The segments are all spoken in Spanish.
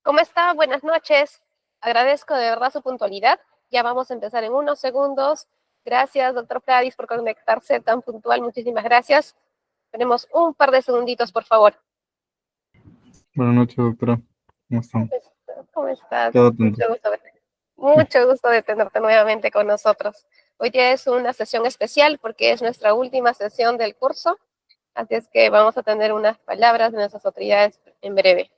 ¿Cómo está? Buenas noches. Agradezco de verdad su puntualidad. Ya vamos a empezar en unos segundos. Gracias, doctor Pladis, por conectarse tan puntual. Muchísimas gracias. Tenemos un par de segunditos, por favor. Buenas noches, doctora. ¿Cómo están? ¿Cómo estás? Quedo atento. Mucho gusto verte. Mucho gusto de tenerte nuevamente con nosotros. Hoy día es una sesión especial porque es nuestra última sesión del curso, así es que vamos a tener unas palabras de nuestras autoridades en breve.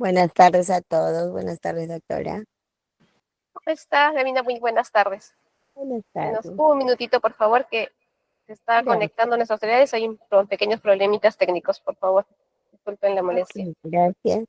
Buenas tardes a todos. Buenas tardes, doctora. ¿Cómo estás, Davina? Muy buenas tardes. Buenas Denos tardes. un minutito, por favor, que se está Gracias. conectando nuestras autoridades. Hay pequeños problemitas técnicos, por favor. Disculpen la molestia. Ok, gracias.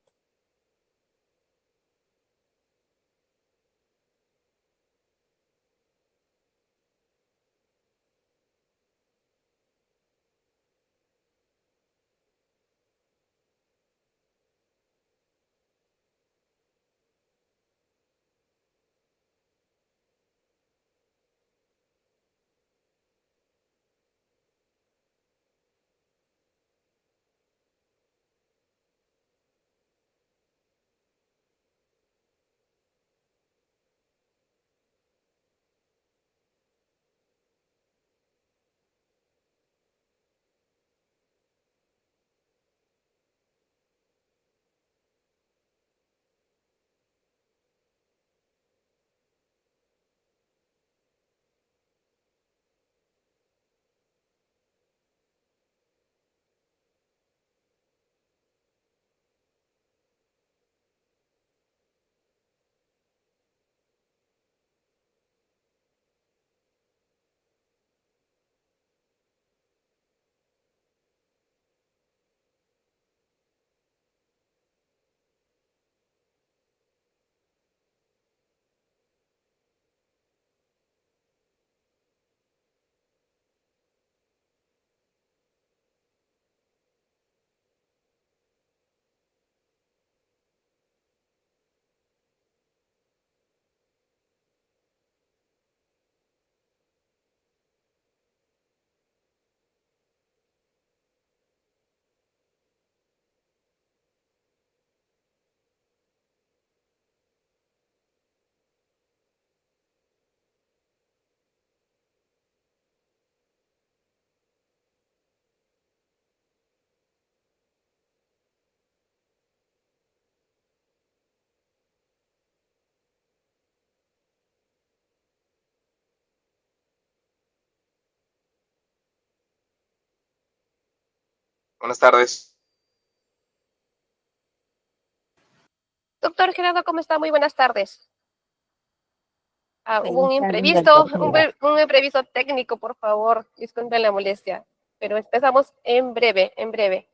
Buenas tardes. Doctor Gerardo, ¿cómo está? Muy buenas tardes. Hubo un Buenas tardes, imprevisto, doctora. un imprevisto técnico, por favor, disculpen la molestia, pero empezamos en breve, en breve.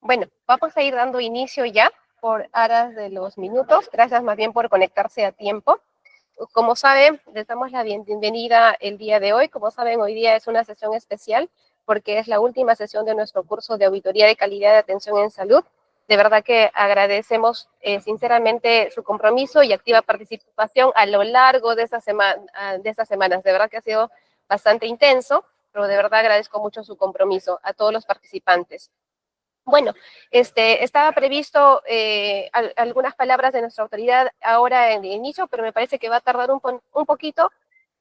Bueno, vamos a ir dando inicio ya por aras de los minutos. Gracias más bien por conectarse a tiempo. Como saben, les damos la bienvenida el día de hoy. Como saben, hoy día es una sesión especial porque es la última sesión de nuestro curso de auditoría de calidad de atención en salud. De verdad que agradecemos sinceramente su compromiso y activa participación a lo largo de estas semanas. De verdad que ha sido bastante intenso, pero de verdad agradezco mucho su compromiso a todos los participantes. Bueno, estaba previsto algunas palabras de nuestra autoridad ahora en el inicio, pero me parece que va a tardar un poquito,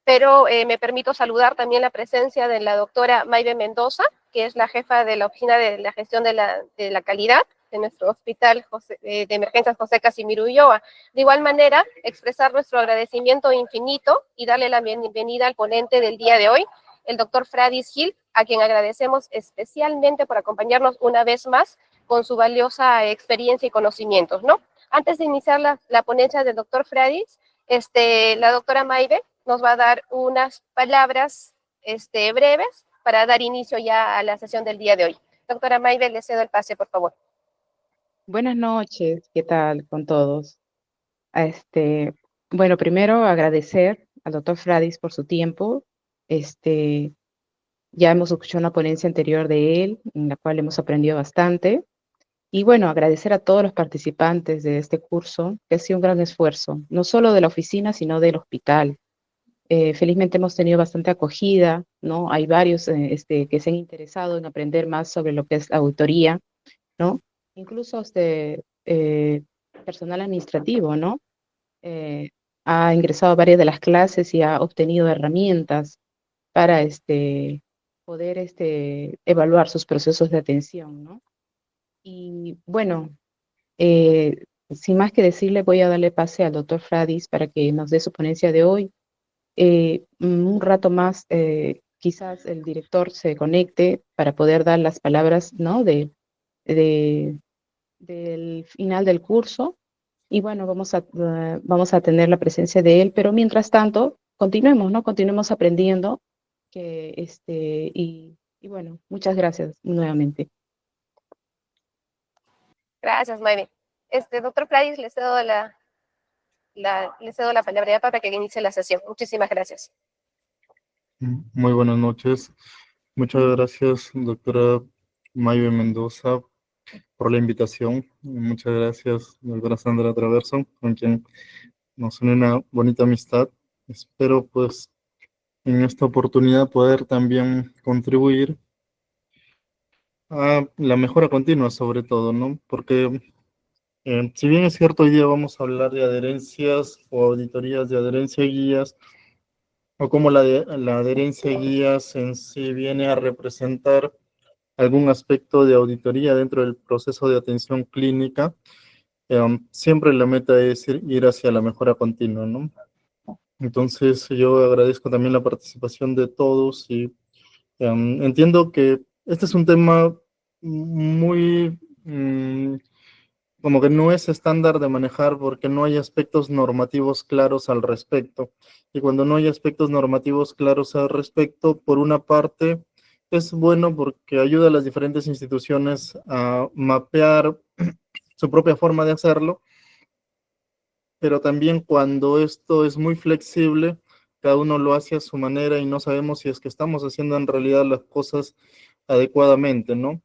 pero me permito saludar también la presencia de la doctora Maybe Mendoza, que es la jefa de la Oficina de la Gestión de la Calidad de nuestro Hospital de Emergencias José Casimiro Ulloa. De igual manera, expresar nuestro agradecimiento infinito y darle la bienvenida al ponente del día de hoy, el doctor Fradis Gil, a quien agradecemos especialmente por acompañarnos una vez más con su valiosa experiencia y conocimientos, ¿no? Antes de iniciar la ponencia del doctor Fradis, la doctora Maybe nos va a dar unas palabras breves para dar inicio ya a la sesión del día de hoy. Doctora Maybe, le cedo el pase, por favor. Buenas noches, ¿qué tal con todos? Bueno, primero agradecer al doctor Fradis por su tiempo. Ya hemos escuchado una ponencia anterior de él, en la cual hemos aprendido bastante. Y bueno, agradecer a todos los participantes de este curso, que ha sido un gran esfuerzo, no solo de la oficina, sino del hospital. Felizmente hemos tenido bastante acogida, ¿no? Hay varios que se han interesado en aprender más sobre lo que es la auditoría, ¿no? Incluso personal administrativo, ¿no? Eh, ha ingresado a varias de las clases y ha obtenido herramientas para poder evaluar sus procesos de atención, ¿no? Y bueno, sin más que decirle, voy a darle pase al doctor Fradis para que nos dé su ponencia de hoy. Un rato más, quizás el director se conecte para poder dar las palabras, ¿no? De, del final del curso. Y bueno, vamos a tener la presencia de él, pero mientras tanto, continuemos, ¿no? Continuemos aprendiendo. Y bueno, muchas gracias nuevamente. Gracias, Maybe. Doctor Fradis, le cedo la palabra para que inicie la sesión. Muchísimas gracias. Muy buenas noches. Muchas gracias, doctora Maybe Mendoza, por la invitación. Muchas gracias, doctora Sandra Traverso, con quien nos une una bonita amistad. Espero, pues, en esta oportunidad poder también contribuir a la mejora continua, sobre todo, ¿no? Porque, si bien es cierto, hoy día vamos a hablar de adherencias o auditorías de adherencia y guías, o cómo la adherencia y guías en sí viene a representar algún aspecto de auditoría dentro del proceso de atención clínica. Siempre la meta es ir hacia la mejora continua, ¿no? Entonces yo agradezco también la participación de todos y entiendo que este es un tema muy, como que no es estándar de manejar porque no hay aspectos normativos claros al respecto. Y cuando no hay aspectos normativos claros al respecto, por una parte, es bueno porque ayuda a las diferentes instituciones a mapear su propia forma de hacerlo, pero también cuando esto es muy flexible, cada uno lo hace a su manera y no sabemos si es que estamos haciendo en realidad las cosas adecuadamente, ¿no?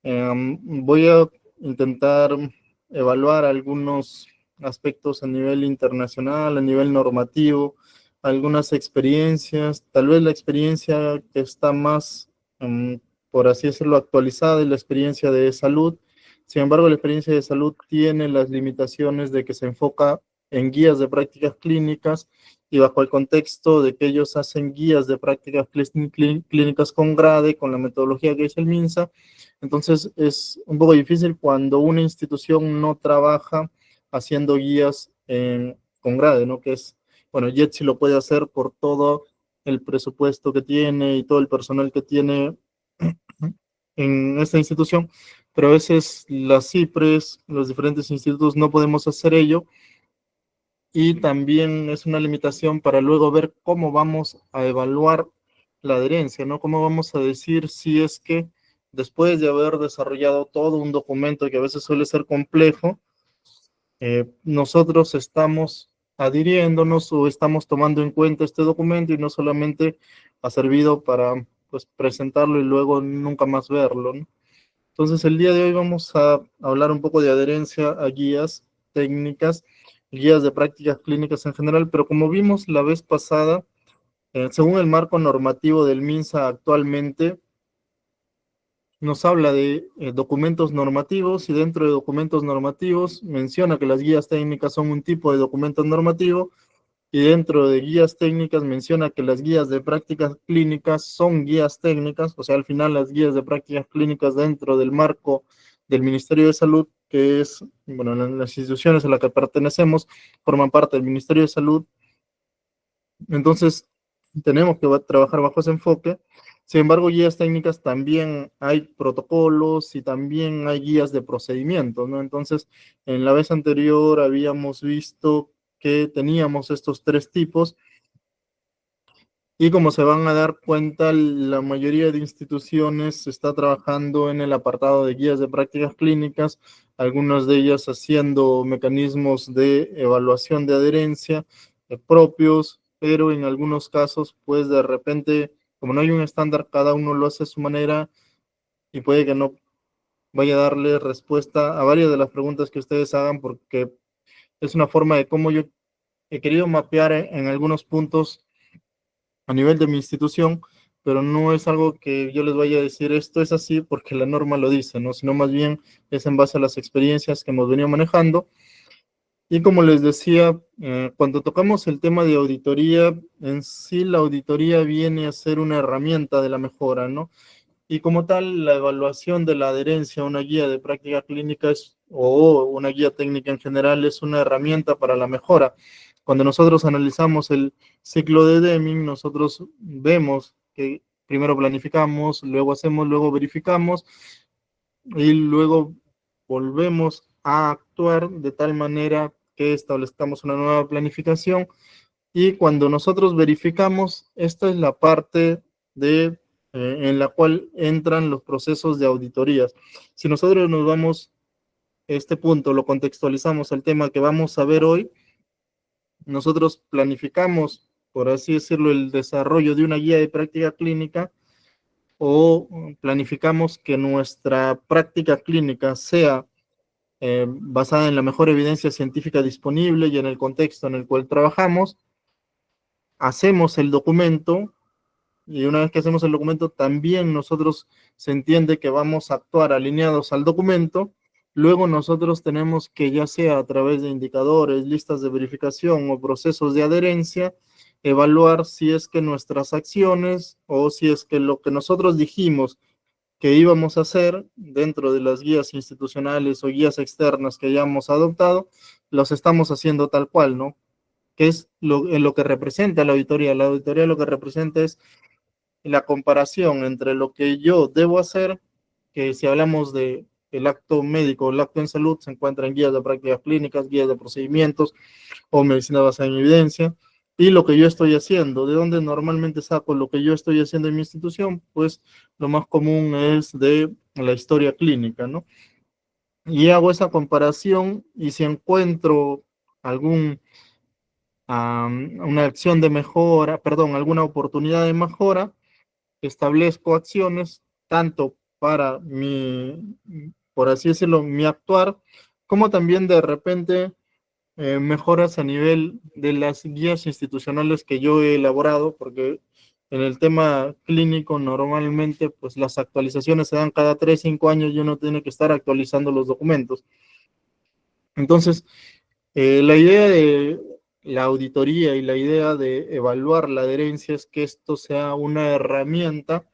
Voy a intentar evaluar algunos aspectos a nivel internacional, a nivel normativo, algunas experiencias, tal vez la experiencia que está más, por así decirlo, actualizada es la experiencia de salud. Sin embargo, la experiencia de salud tiene las limitaciones de que se enfoca en guías de prácticas clínicas y bajo el contexto de que ellos hacen guías de prácticas clínicas con GRADE, con la metodología que es el MINSA. Entonces es un poco difícil cuando una institución no trabaja haciendo guías con GRADE, ¿no? Que es, bueno, Jetsi lo puede hacer por todo el presupuesto que tiene y todo el personal que tiene en esta institución, pero a veces las CIPRES, los diferentes institutos no podemos hacer ello, y también es una limitación para luego ver cómo vamos a evaluar la adherencia, ¿no? Cómo vamos a decir si es que después de haber desarrollado todo un documento que a veces suele ser complejo, nosotros estamos adhiriéndonos o estamos tomando en cuenta este documento y no solamente ha servido para, pues, presentarlo y luego nunca más verlo, ¿no? Entonces, el día de hoy vamos a hablar un poco de adherencia a guías técnicas, guías de prácticas clínicas en general, pero como vimos la vez pasada, según el marco normativo del MINSA actualmente, nos habla de documentos normativos, y dentro de documentos normativos menciona que las guías técnicas son un tipo de documento normativo, y dentro de guías técnicas menciona que las guías de prácticas clínicas son guías técnicas. O sea, al final las guías de prácticas clínicas dentro del marco del Ministerio de Salud, que es, bueno, las instituciones a las que pertenecemos, forman parte del Ministerio de Salud. Entonces, tenemos que trabajar bajo ese enfoque. Sin embargo, guías técnicas también hay protocolos y también hay guías de procedimientos, ¿no? Entonces, en la vez anterior habíamos visto que teníamos estos tres tipos, y como se van a dar cuenta, la mayoría de instituciones está trabajando en el apartado de guías de prácticas clínicas, algunas de ellas haciendo mecanismos de evaluación de adherencia propios, pero en algunos casos, pues de repente, como no hay un estándar, cada uno lo hace a su manera y puede que no vaya a darle respuesta a varias de las preguntas que ustedes hagan, porque es una forma de cómo yo he querido mapear en algunos puntos a nivel de mi institución, pero no es algo que yo les vaya a decir esto es así porque la norma lo dice, ¿no? Sino más bien es en base a las experiencias que hemos venido manejando. Y como les decía, cuando tocamos el tema de auditoría, en sí la auditoría viene a ser una herramienta de la mejora, ¿no? Y como tal, la evaluación de la adherencia a una guía de práctica clínica o una guía técnica en general es una herramienta para la mejora. Cuando nosotros analizamos el ciclo de Deming, nosotros vemos que primero planificamos, luego hacemos, luego verificamos y luego volvemos a actuar de tal manera que establezcamos una nueva planificación. Y cuando nosotros verificamos, esta es la parte en la cual entran los procesos de auditorías. Si nosotros nos vamos a este punto, lo contextualizamos al tema que vamos a ver hoy, nosotros planificamos por así decirlo, el desarrollo de una guía de práctica clínica, o planificamos que nuestra práctica clínica sea basada en la mejor evidencia científica disponible y en el contexto en el cual trabajamos, hacemos el documento, y una vez que hacemos el documento, también nosotros se entiende que vamos a actuar alineados al documento. Luego nosotros tenemos que, ya sea a través de indicadores, listas de verificación o procesos de adherencia, evaluar si es que nuestras acciones o si es que lo que nosotros dijimos que íbamos a hacer dentro de las guías institucionales o guías externas que hayamos adoptado, los estamos haciendo tal cual, ¿no? Que es lo que representa la auditoría. La auditoría lo que representa es la comparación entre lo que yo debo hacer, que si hablamos de el acto médico, el acto en salud, se encuentra en guías de prácticas clínicas, guías de procedimientos o medicina basada en evidencia, y lo que yo estoy haciendo. ¿De dónde normalmente saco lo que yo estoy haciendo en mi institución? Pues lo más común es de la historia clínica, ¿no? Y hago esa comparación, y si encuentro una acción de mejora, perdón, alguna oportunidad de mejora, establezco acciones tanto para por así decirlo, mi actuar, como también de repente mejoras a nivel de las guías institucionales que yo he elaborado, porque en el tema clínico normalmente pues las actualizaciones se dan cada 3, 5 años y uno tiene que estar actualizando los documentos. Entonces, la idea de la auditoría y la idea de evaluar la adherencia es que esto sea una herramienta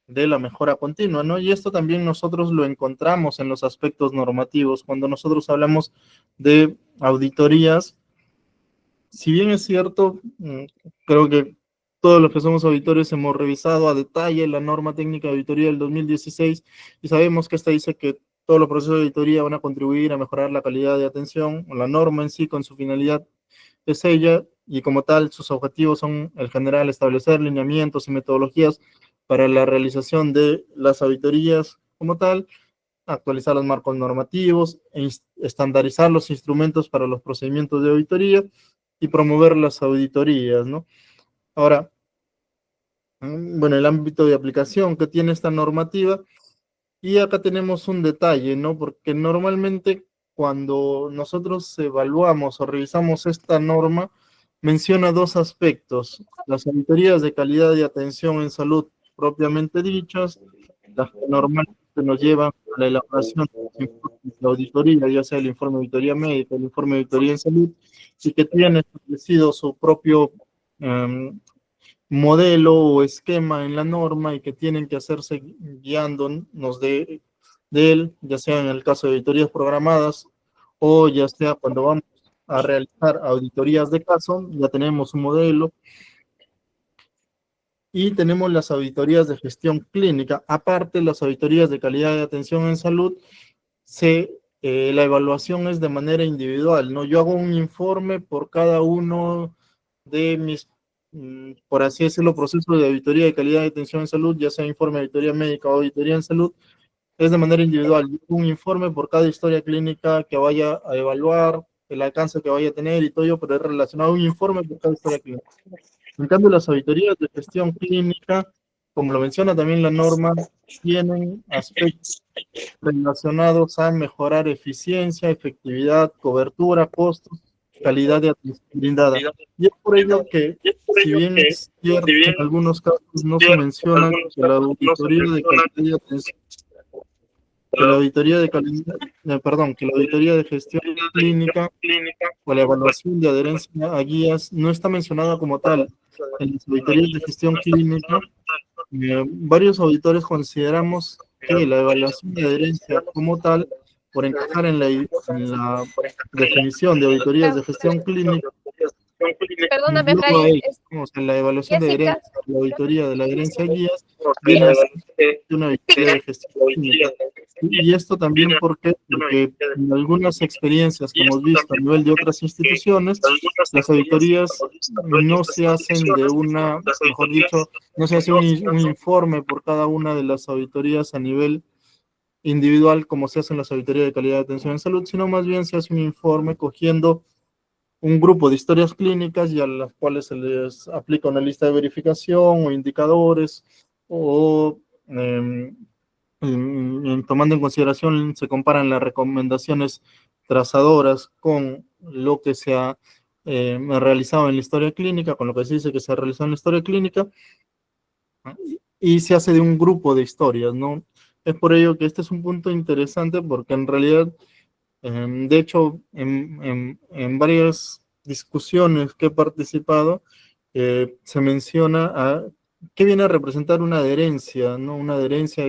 de la mejora continua, ¿no? Y esto también nosotros lo encontramos en los aspectos normativos. Cuando nosotros hablamos de auditorías, si bien es cierto, creo que todos los que somos auditores hemos revisado a detalle la norma técnica de auditoría del 2016 y sabemos que esta dice que todos los procesos de auditoría van a contribuir a mejorar la calidad de atención. La norma en sí, con su finalidad, es ella, y como tal, sus objetivos son, el general, establecer lineamientos y metodologías para la realización de las auditorías como tal, actualizar los marcos normativos, estandarizar los instrumentos para los procedimientos de auditoría y promover las auditorías, ¿no? Ahora, bueno, el ámbito de aplicación que tiene esta normativa, y acá tenemos un detalle, ¿no? Porque normalmente cuando nosotros evaluamos o revisamos esta norma, menciona dos aspectos: las auditorías de calidad de atención en salud propiamente dichas, las que normalmente nos llevan a la elaboración de los informes de auditoría, ya sea el informe de auditoría médica, el informe de auditoría en salud, y que tiene establecido su propio modelo o esquema en la norma, y que tienen que hacerse guiándonos de él, ya sea en el caso de auditorías programadas o ya sea cuando vamos a realizar auditorías de caso. Ya tenemos un modelo. Y tenemos las auditorías de gestión clínica. Aparte, las auditorías de calidad de atención en salud, la evaluación es de manera individual, ¿no? Yo hago un informe por cada uno de mis, por así decirlo, procesos de auditoría de calidad de atención en salud, ya sea informe de auditoría médica o auditoría en salud, es de manera individual. Yo hago un informe por cada historia clínica que vaya a evaluar, el alcance que vaya a tener y todo ello, pero es relacionado a un informe por cada historia clínica. En cambio, las auditorías de gestión clínica, como lo menciona también la norma, tienen aspectos relacionados a mejorar eficiencia, efectividad, cobertura, costos, calidad de atención brindada. Y es por ello que, si bien es cierto, en algunos casos no se menciona que la auditoría de calidad de atención, que la auditoría de calidad, que la auditoría de gestión clínica o la evaluación de adherencia a guías no está mencionada como tal en las auditorías de gestión clínica. Varios auditores consideramos que la evaluación de adherencia como tal, por encajar en la definición de auditorías de gestión clínica, Perdóname, engloba Fray, en la evaluación de Jessica. adherencia, la auditoría de la adherencia a guías, viene a ser una auditoría de gestión clínica. Y esto también porque en algunas experiencias que hemos visto a nivel de otras instituciones, las auditorías no se hacen mejor dicho, no se hace un informe por cada una de las auditorías a nivel individual como se hace en las auditorías de calidad de atención en salud, sino más bien se hace un informe cogiendo un grupo de historias clínicas y a las cuales se les aplica una lista de verificación o indicadores o tomando en consideración, se comparan las recomendaciones trazadoras con lo que se ha realizado en la historia clínica, con lo que se dice que se ha realizado en la historia clínica, y se hace de un grupo de historias, ¿no? Es por ello que este es un punto interesante porque en realidad, de hecho, en varias discusiones que he participado, se menciona a qué viene a representar una adherencia, ¿no? Una adherencia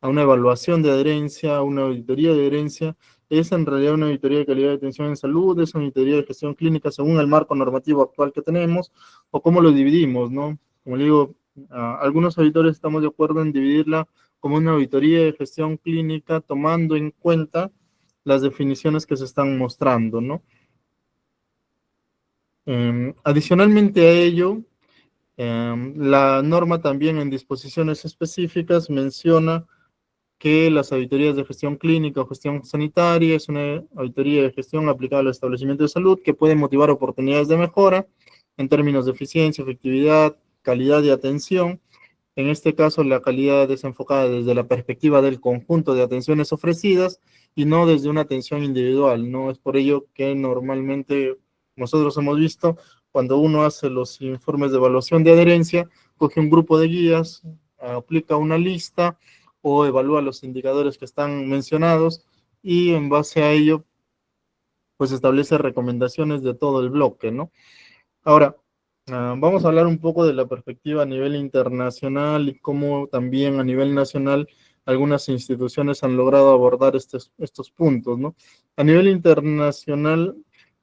a una evaluación de adherencia, a una auditoría de adherencia. Es en realidad una auditoría de calidad de atención en salud, es una auditoría de gestión clínica según el marco normativo actual que tenemos, o cómo lo dividimos, ¿no? Como le digo, algunos auditores estamos de acuerdo en dividirla como una auditoría de gestión clínica, tomando en cuenta las definiciones que se están mostrando, ¿no? Adicionalmente a ello, la norma también en disposiciones específicas menciona que las auditorías de gestión clínica o gestión sanitaria es una auditoría de gestión aplicada al establecimiento de salud que puede motivar oportunidades de mejora en términos de eficiencia, efectividad, calidad de atención. En este caso, la calidad es enfocada desde la perspectiva del conjunto de atenciones ofrecidas y no desde una atención individual, ¿no? Es por ello que normalmente nosotros hemos visto cuando uno hace los informes de evaluación de adherencia, coge un grupo de guías, aplica una lista o evalúa los indicadores que están mencionados y en base a ello, pues establece recomendaciones de todo el bloque, ¿no? Ahora, vamos a hablar un poco de la perspectiva a nivel internacional y cómo también a nivel nacional algunas instituciones han logrado abordar estos puntos, ¿no? A nivel internacional,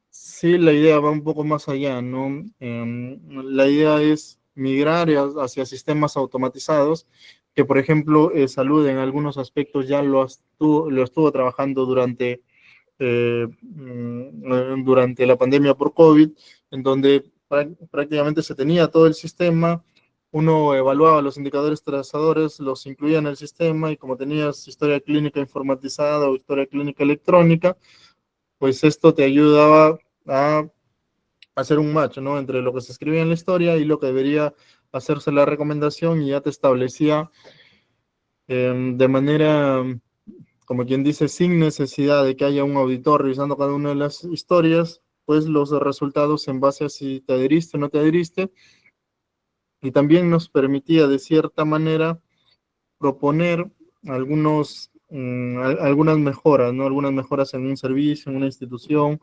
sí, la idea va un poco más allá, ¿no? La idea es migrar hacia sistemas automatizados, que por ejemplo, salud en algunos aspectos ya lo estuvo trabajando durante la pandemia por COVID, en donde prácticamente se tenía todo el sistema, uno evaluaba los indicadores trazadores, los incluía en el sistema y como tenías historia clínica informatizada o historia clínica electrónica, pues esto te ayudaba a hacer un match, ¿no? Entre lo que se escribía en la historia y lo que debería hacerse la recomendación y ya te establecía de manera, como quien dice, sin necesidad de que haya un auditor revisando cada una de las historias, pues los resultados en base a si te adheriste o no te adheriste, y también nos permitía de cierta manera proponer algunas mejoras, ¿no? Algunas mejoras en un servicio, en una institución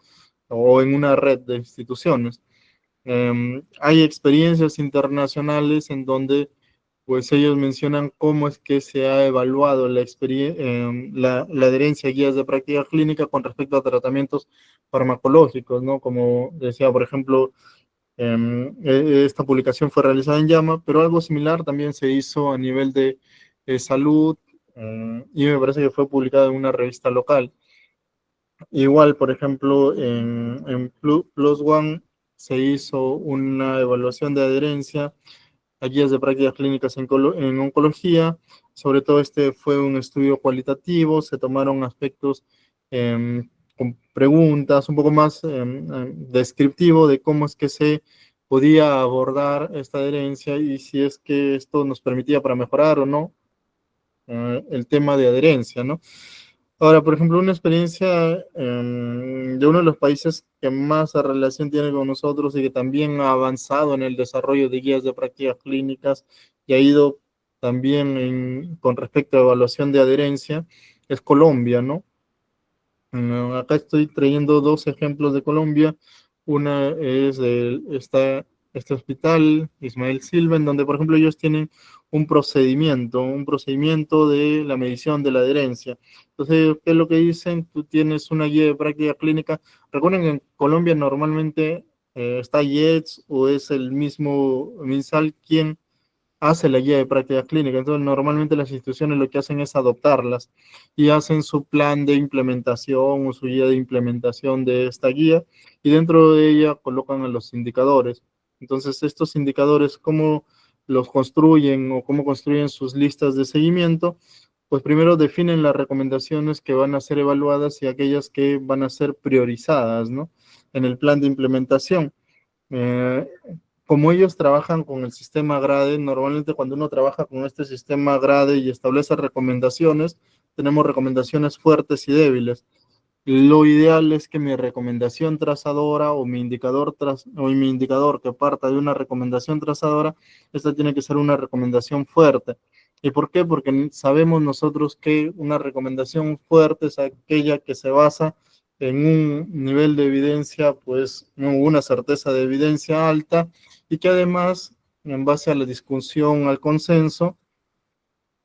o en una red de instituciones. Hay experiencias internacionales en donde pues ellos mencionan cómo es que se ha evaluado la adherencia a guías de práctica clínica con respecto a tratamientos farmacológicos, ¿no? Como decía, por ejemplo, esta publicación fue realizada en JAMA, pero algo similar también se hizo a nivel de salud y me parece que fue publicado en una revista local. Igual, por ejemplo, en Plus One se hizo una evaluación de adherencia a guías de prácticas clínicas en oncología. Sobre todo este fue un estudio cualitativo, se tomaron aspectos con preguntas un poco más descriptivo de cómo es que se podía abordar esta adherencia y si es que esto nos permitía para mejorar o no el tema de adherencia, ¿no? Ahora, por ejemplo, una experiencia de uno de los países que más relación tiene con nosotros y que también ha avanzado en el desarrollo de guías de prácticas clínicas y ha ido también con respecto a evaluación de adherencia, es Colombia, ¿no? Acá estoy trayendo dos ejemplos de Colombia. Una es este hospital, Ismael Silva, en donde, por ejemplo, ellos tienen un procedimiento de la medición de la adherencia. Entonces, ¿qué es lo que dicen? Tú tienes una guía de práctica clínica. Recuerden que en Colombia normalmente está IETS o es el mismo MinSal quien hace la guía de práctica clínica. Entonces, normalmente las instituciones lo que hacen es adoptarlas y hacen su plan de implementación o su guía de implementación de esta guía y dentro de ella colocan a los indicadores. Entonces, estos indicadores, ¿cómo los construyen o cómo construyen sus listas de seguimiento? Pues primero definen las recomendaciones que van a ser evaluadas y aquellas que van a ser priorizadas, ¿no? en el plan de implementación. Como ellos trabajan con el sistema GRADE, normalmente cuando uno trabaja con este sistema GRADE y establece recomendaciones, tenemos recomendaciones fuertes y débiles. Lo ideal es que mi recomendación trazadora o mi indicador que parta de una recomendación trazadora, esta tiene que ser una recomendación fuerte. ¿Y por qué? Porque sabemos nosotros que una recomendación fuerte es aquella que se basa en un nivel de evidencia, pues una certeza de evidencia alta, y que además, en base a la discusión, al consenso,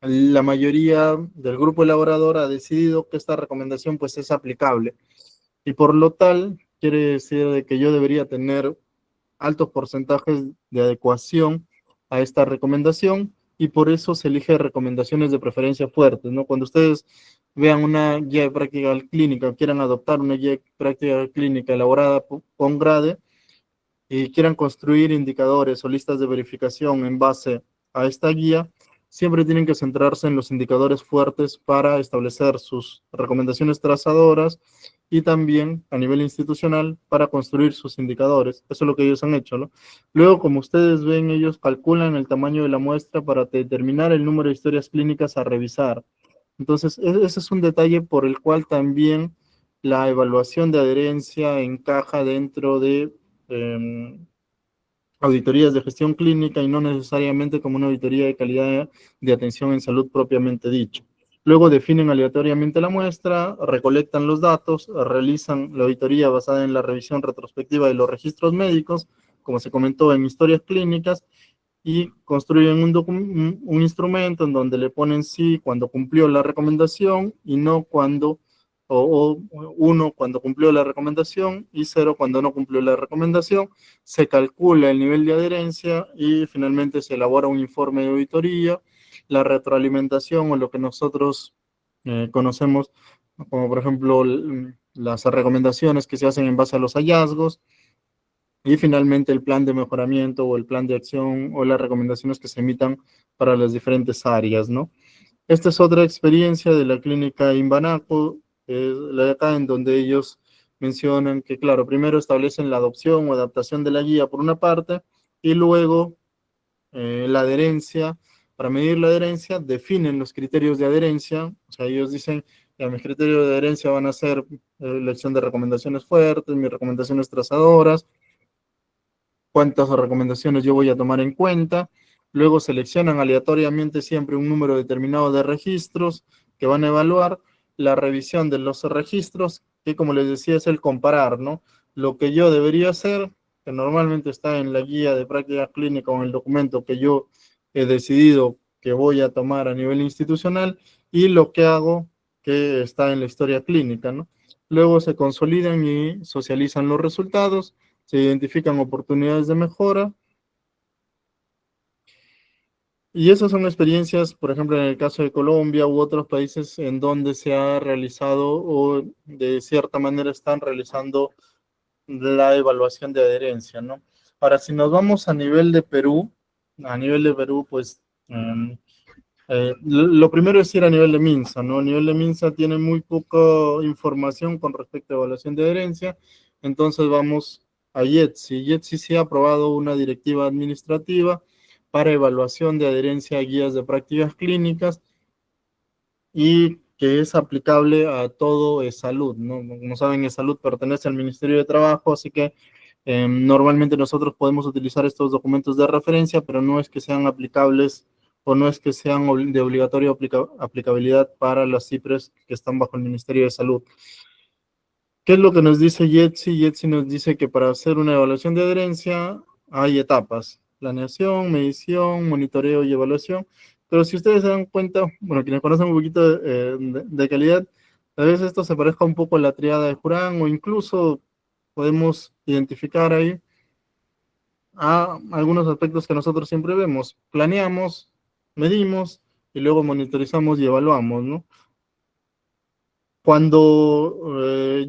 la mayoría del grupo elaborador ha decidido que esta recomendación pues es aplicable. Y por lo tal, quiere decir de que yo debería tener altos porcentajes de adecuación a esta recomendación, y por eso se elige recomendaciones de preferencia fuertes, ¿no? Cuando ustedes vean una guía de práctica clínica o quieran adoptar una guía de práctica clínica elaborada con GRADE y quieran construir indicadores o listas de verificación en base a esta guía, siempre tienen que centrarse en los indicadores fuertes para establecer sus recomendaciones trazadoras y también a nivel institucional para construir sus indicadores. Eso es lo que ellos han hecho, ¿no? Luego, como ustedes ven, ellos calculan el tamaño de la muestra para determinar el número de historias clínicas a revisar. Entonces, ese es un detalle por el cual también la evaluación de adherencia encaja dentro de auditorías de gestión clínica y no necesariamente como una auditoría de calidad de atención en salud propiamente dicho. Luego definen aleatoriamente la muestra, recolectan los datos, realizan la auditoría basada en la revisión retrospectiva de los registros médicos, como se comentó en historias clínicas, y construyen un instrumento en donde le ponen sí cuando cumplió la recomendación y no cuando, o 1 cuando cumplió la recomendación y 0 cuando no cumplió la recomendación. Se calcula el nivel de adherencia y finalmente se elabora un informe de auditoría. La retroalimentación, o lo que nosotros conocemos como por ejemplo las recomendaciones que se hacen en base a los hallazgos, y finalmente el plan de mejoramiento o el plan de acción o las recomendaciones que se emitan para las diferentes áreas, ¿no? Esta es otra experiencia de la clínica Imbanaco, la de acá, en donde ellos mencionan que, claro, primero establecen la adopción o adaptación de la guía por una parte, y luego la adherencia. Para medir la adherencia, definen los criterios de adherencia. O sea, ellos dicen que mis criterios de adherencia van a ser elección de recomendaciones fuertes, mis recomendaciones trazadoras, cuántas recomendaciones yo voy a tomar en cuenta. Luego seleccionan aleatoriamente siempre un número determinado de registros que van a evaluar. La revisión de los registros, que como les decía es el comparar, ¿no? Lo que yo debería hacer, que normalmente está en la guía de práctica clínica o en el documento que yo he decidido que voy a tomar a nivel institucional, y lo que hago que está en la historia clínica, ¿no? Luego se consolidan y socializan los resultados, se identifican oportunidades de mejora. Y esas son experiencias, por ejemplo, en el caso de Colombia u otros países en donde se ha realizado o de cierta manera están realizando la evaluación de adherencia, ¿no? Ahora, si nos vamos a nivel de Perú, pues lo primero es ir a nivel de MINSA, ¿no? A nivel de MINSA tiene muy poca información con respecto a evaluación de adherencia, entonces vamos a IETSI. IETSI sí ha aprobado una directiva administrativa para evaluación de adherencia a guías de prácticas clínicas y que es aplicable a todo eSalud, ¿no? Como saben, eSalud pertenece al Ministerio de Trabajo, así que normalmente nosotros podemos utilizar estos documentos de referencia, pero no es que sean aplicables o no es que sean de obligatoria aplicabilidad para las CIPRES que están bajo el Ministerio de Salud. ¿Qué es lo que nos dice IETSI? IETSI nos dice que para hacer una evaluación de adherencia hay etapas: planeación, medición, monitoreo y evaluación. Pero si ustedes se dan cuenta, bueno, quienes conocen un poquito de calidad, a veces esto se parezca un poco a la triada de Juran, o incluso podemos identificar ahí a algunos aspectos que nosotros siempre vemos: planeamos, medimos y luego monitorizamos y evaluamos, ¿no? Cuando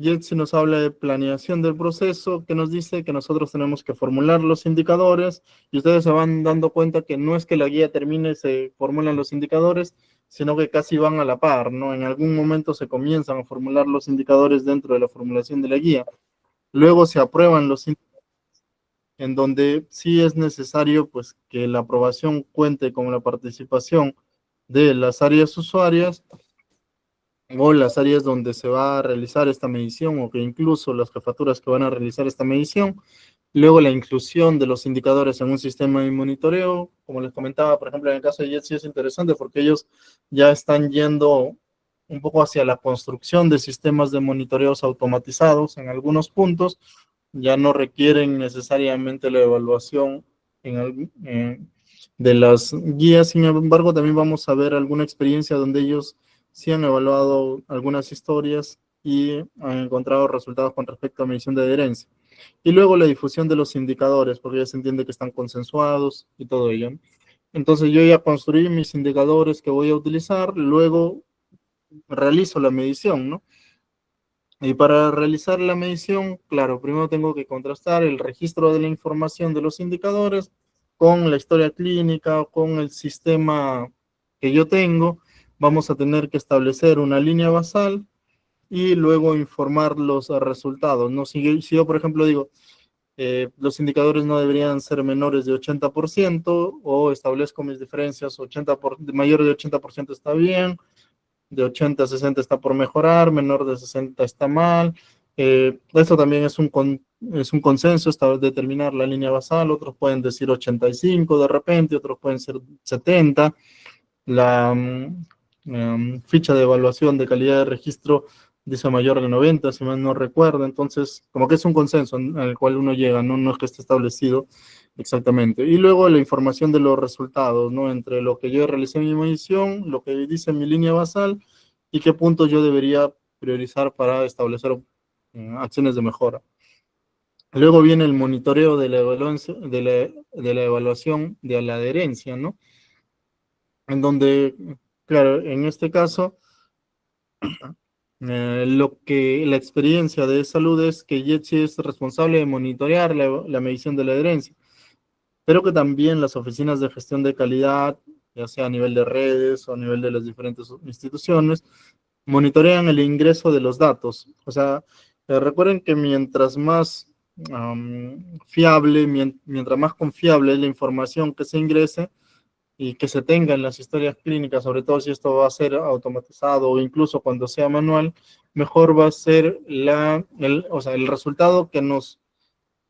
IETSI nos habla de planeación del proceso, que nos dice que nosotros tenemos que formular los indicadores, y ustedes se van dando cuenta que no es que la guía termine, se formulan los indicadores, sino que casi van a la par, ¿no? En algún momento se comienzan a formular los indicadores dentro de la formulación de la guía. Luego se aprueban los indicadores, en donde sí es necesario pues que la aprobación cuente con la participación de las áreas usuarias o las áreas donde se va a realizar esta medición, o que incluso las jefaturas que van a realizar esta medición. Luego la inclusión de los indicadores en un sistema de monitoreo, como les comentaba, por ejemplo, en el caso de Jetsi es interesante porque ellos ya están yendo un poco hacia la construcción de sistemas de monitoreos automatizados en algunos puntos, ya no requieren necesariamente la evaluación de las guías. Sin embargo, también vamos a ver alguna experiencia donde ellos sí han evaluado algunas historias y han encontrado resultados con respecto a medición de adherencia. Y luego la difusión de los indicadores, porque ya se entiende que están consensuados y todo ello. Entonces yo ya construí mis indicadores que voy a utilizar, luego realizo la medición, ¿no? Y para realizar la medición, claro, primero tengo que contrastar el registro de la información de los indicadores con la historia clínica, con el sistema que yo tengo. Vamos a tener que establecer una línea basal y luego informar los resultados, ¿no? Si yo, por ejemplo, digo, los indicadores no deberían ser menores de 80%, o establezco mis diferencias, mayor de 80% está bien, de 80 a 60 está por mejorar, menor de 60 está mal. Esto también es un consenso, determinar la línea basal. Otros pueden decir 85 de repente, otros pueden ser 70. La ficha de evaluación de calidad de registro dice mayor de 90, si mal no recuerdo. Entonces, como que es un consenso al cual uno llega, no es que esté establecido exactamente. Y luego la información de los resultados, ¿no? Entre lo que yo realicé en mi medición, lo que dice mi línea basal y qué puntos yo debería priorizar para establecer acciones de mejora. Luego viene el monitoreo de la evaluación de la adherencia, ¿no? En donde, claro, en este caso, la experiencia de salud es que Jetsi es responsable de monitorear la medición de la adherencia, pero que también las oficinas de gestión de calidad, ya sea a nivel de redes o a nivel de las diferentes instituciones, monitorean el ingreso de los datos. O sea, recuerden que mientras más fiable, mientras más confiable es la información que se ingrese y que se tenga en las historias clínicas, sobre todo si esto va a ser automatizado o incluso cuando sea manual, mejor va a ser el resultado que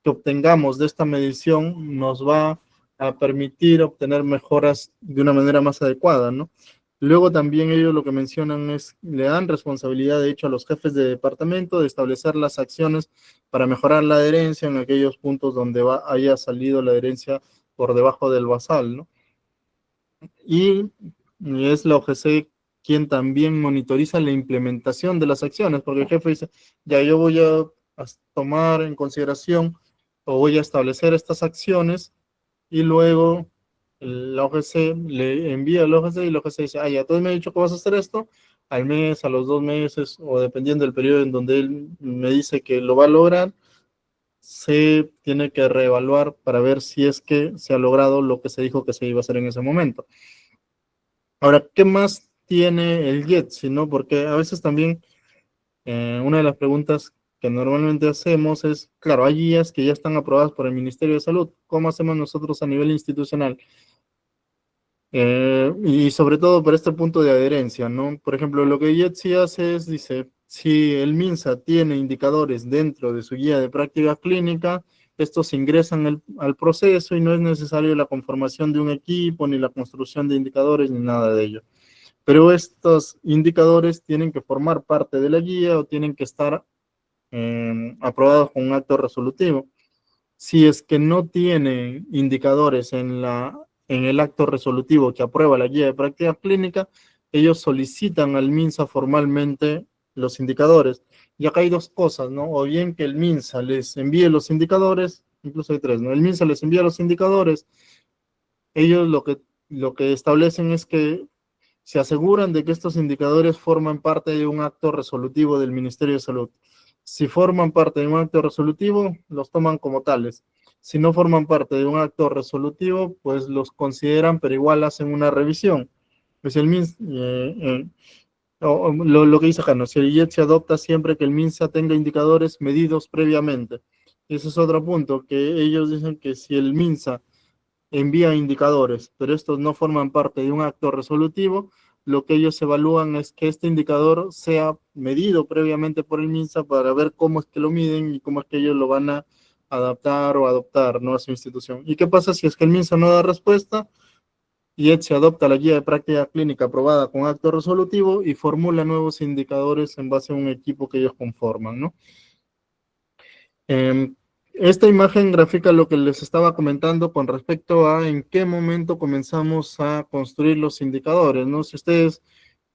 obtengamos de esta medición nos va a permitir obtener mejoras de una manera más adecuada, ¿no? Luego también ellos lo que mencionan es, le dan responsabilidad de hecho a los jefes de departamento de establecer las acciones para mejorar la adherencia en aquellos puntos donde haya salido la adherencia por debajo del basal, ¿no? Y es la OGC quien también monitoriza la implementación de las acciones, porque el jefe dice, ya yo voy a tomar en consideración o voy a establecer estas acciones, y luego la OGC le envía a la OGC y la OGC dice, ya tú me has dicho que vas a hacer esto, al mes, a los 2 meses, o dependiendo del periodo en donde él me dice que lo va a lograr, se tiene que reevaluar para ver si es que se ha logrado lo que se dijo que se iba a hacer en ese momento. Ahora, ¿qué más tiene el Jetsi, no? Porque a veces también una de las preguntas que normalmente hacemos es, claro, hay guías que ya están aprobadas por el Ministerio de Salud. ¿Cómo hacemos nosotros a nivel institucional? Y sobre todo por este punto de adherencia, ¿no? Por ejemplo, lo que Jetsi hace es, dice, si el MINSA tiene indicadores dentro de su guía de práctica clínica, estos ingresan al proceso y no es necesario la conformación de un equipo, ni la construcción de indicadores, ni nada de ello. Pero estos indicadores tienen que formar parte de la guía o tienen que estar aprobados con un acto resolutivo. Si es que no tienen indicadores en el acto resolutivo que aprueba la guía de práctica clínica, ellos solicitan al MINSA formalmente los indicadores. Y acá hay dos cosas, ¿no? O bien que el MINSA les envíe los indicadores, incluso hay tres, ¿no? El MINSA les envía los indicadores, ellos lo que establecen es que se aseguran de que estos indicadores forman parte de un acto resolutivo del Ministerio de Salud. Si forman parte de un acto resolutivo, los toman como tales. Si no forman parte de un acto resolutivo, pues los consideran, pero igual hacen una revisión. Pues lo que dice acá, ¿no? Si el IET se adopta siempre que el MINSA tenga indicadores medidos previamente. Ese es otro punto, que ellos dicen que si el MINSA envía indicadores, pero estos no forman parte de un acto resolutivo, lo que ellos evalúan es que este indicador sea medido previamente por el MINSA para ver cómo es que lo miden y cómo es que ellos lo van a adaptar o adoptar, ¿no?, a su institución. ¿Y qué pasa si es que el MINSA no da respuesta? Y se adopta la guía de práctica clínica aprobada con acto resolutivo y formula nuevos indicadores en base a un equipo que ellos conforman, ¿no? Esta imagen grafica lo que les estaba comentando con respecto a en qué momento comenzamos a construir los indicadores, ¿no? Si ustedes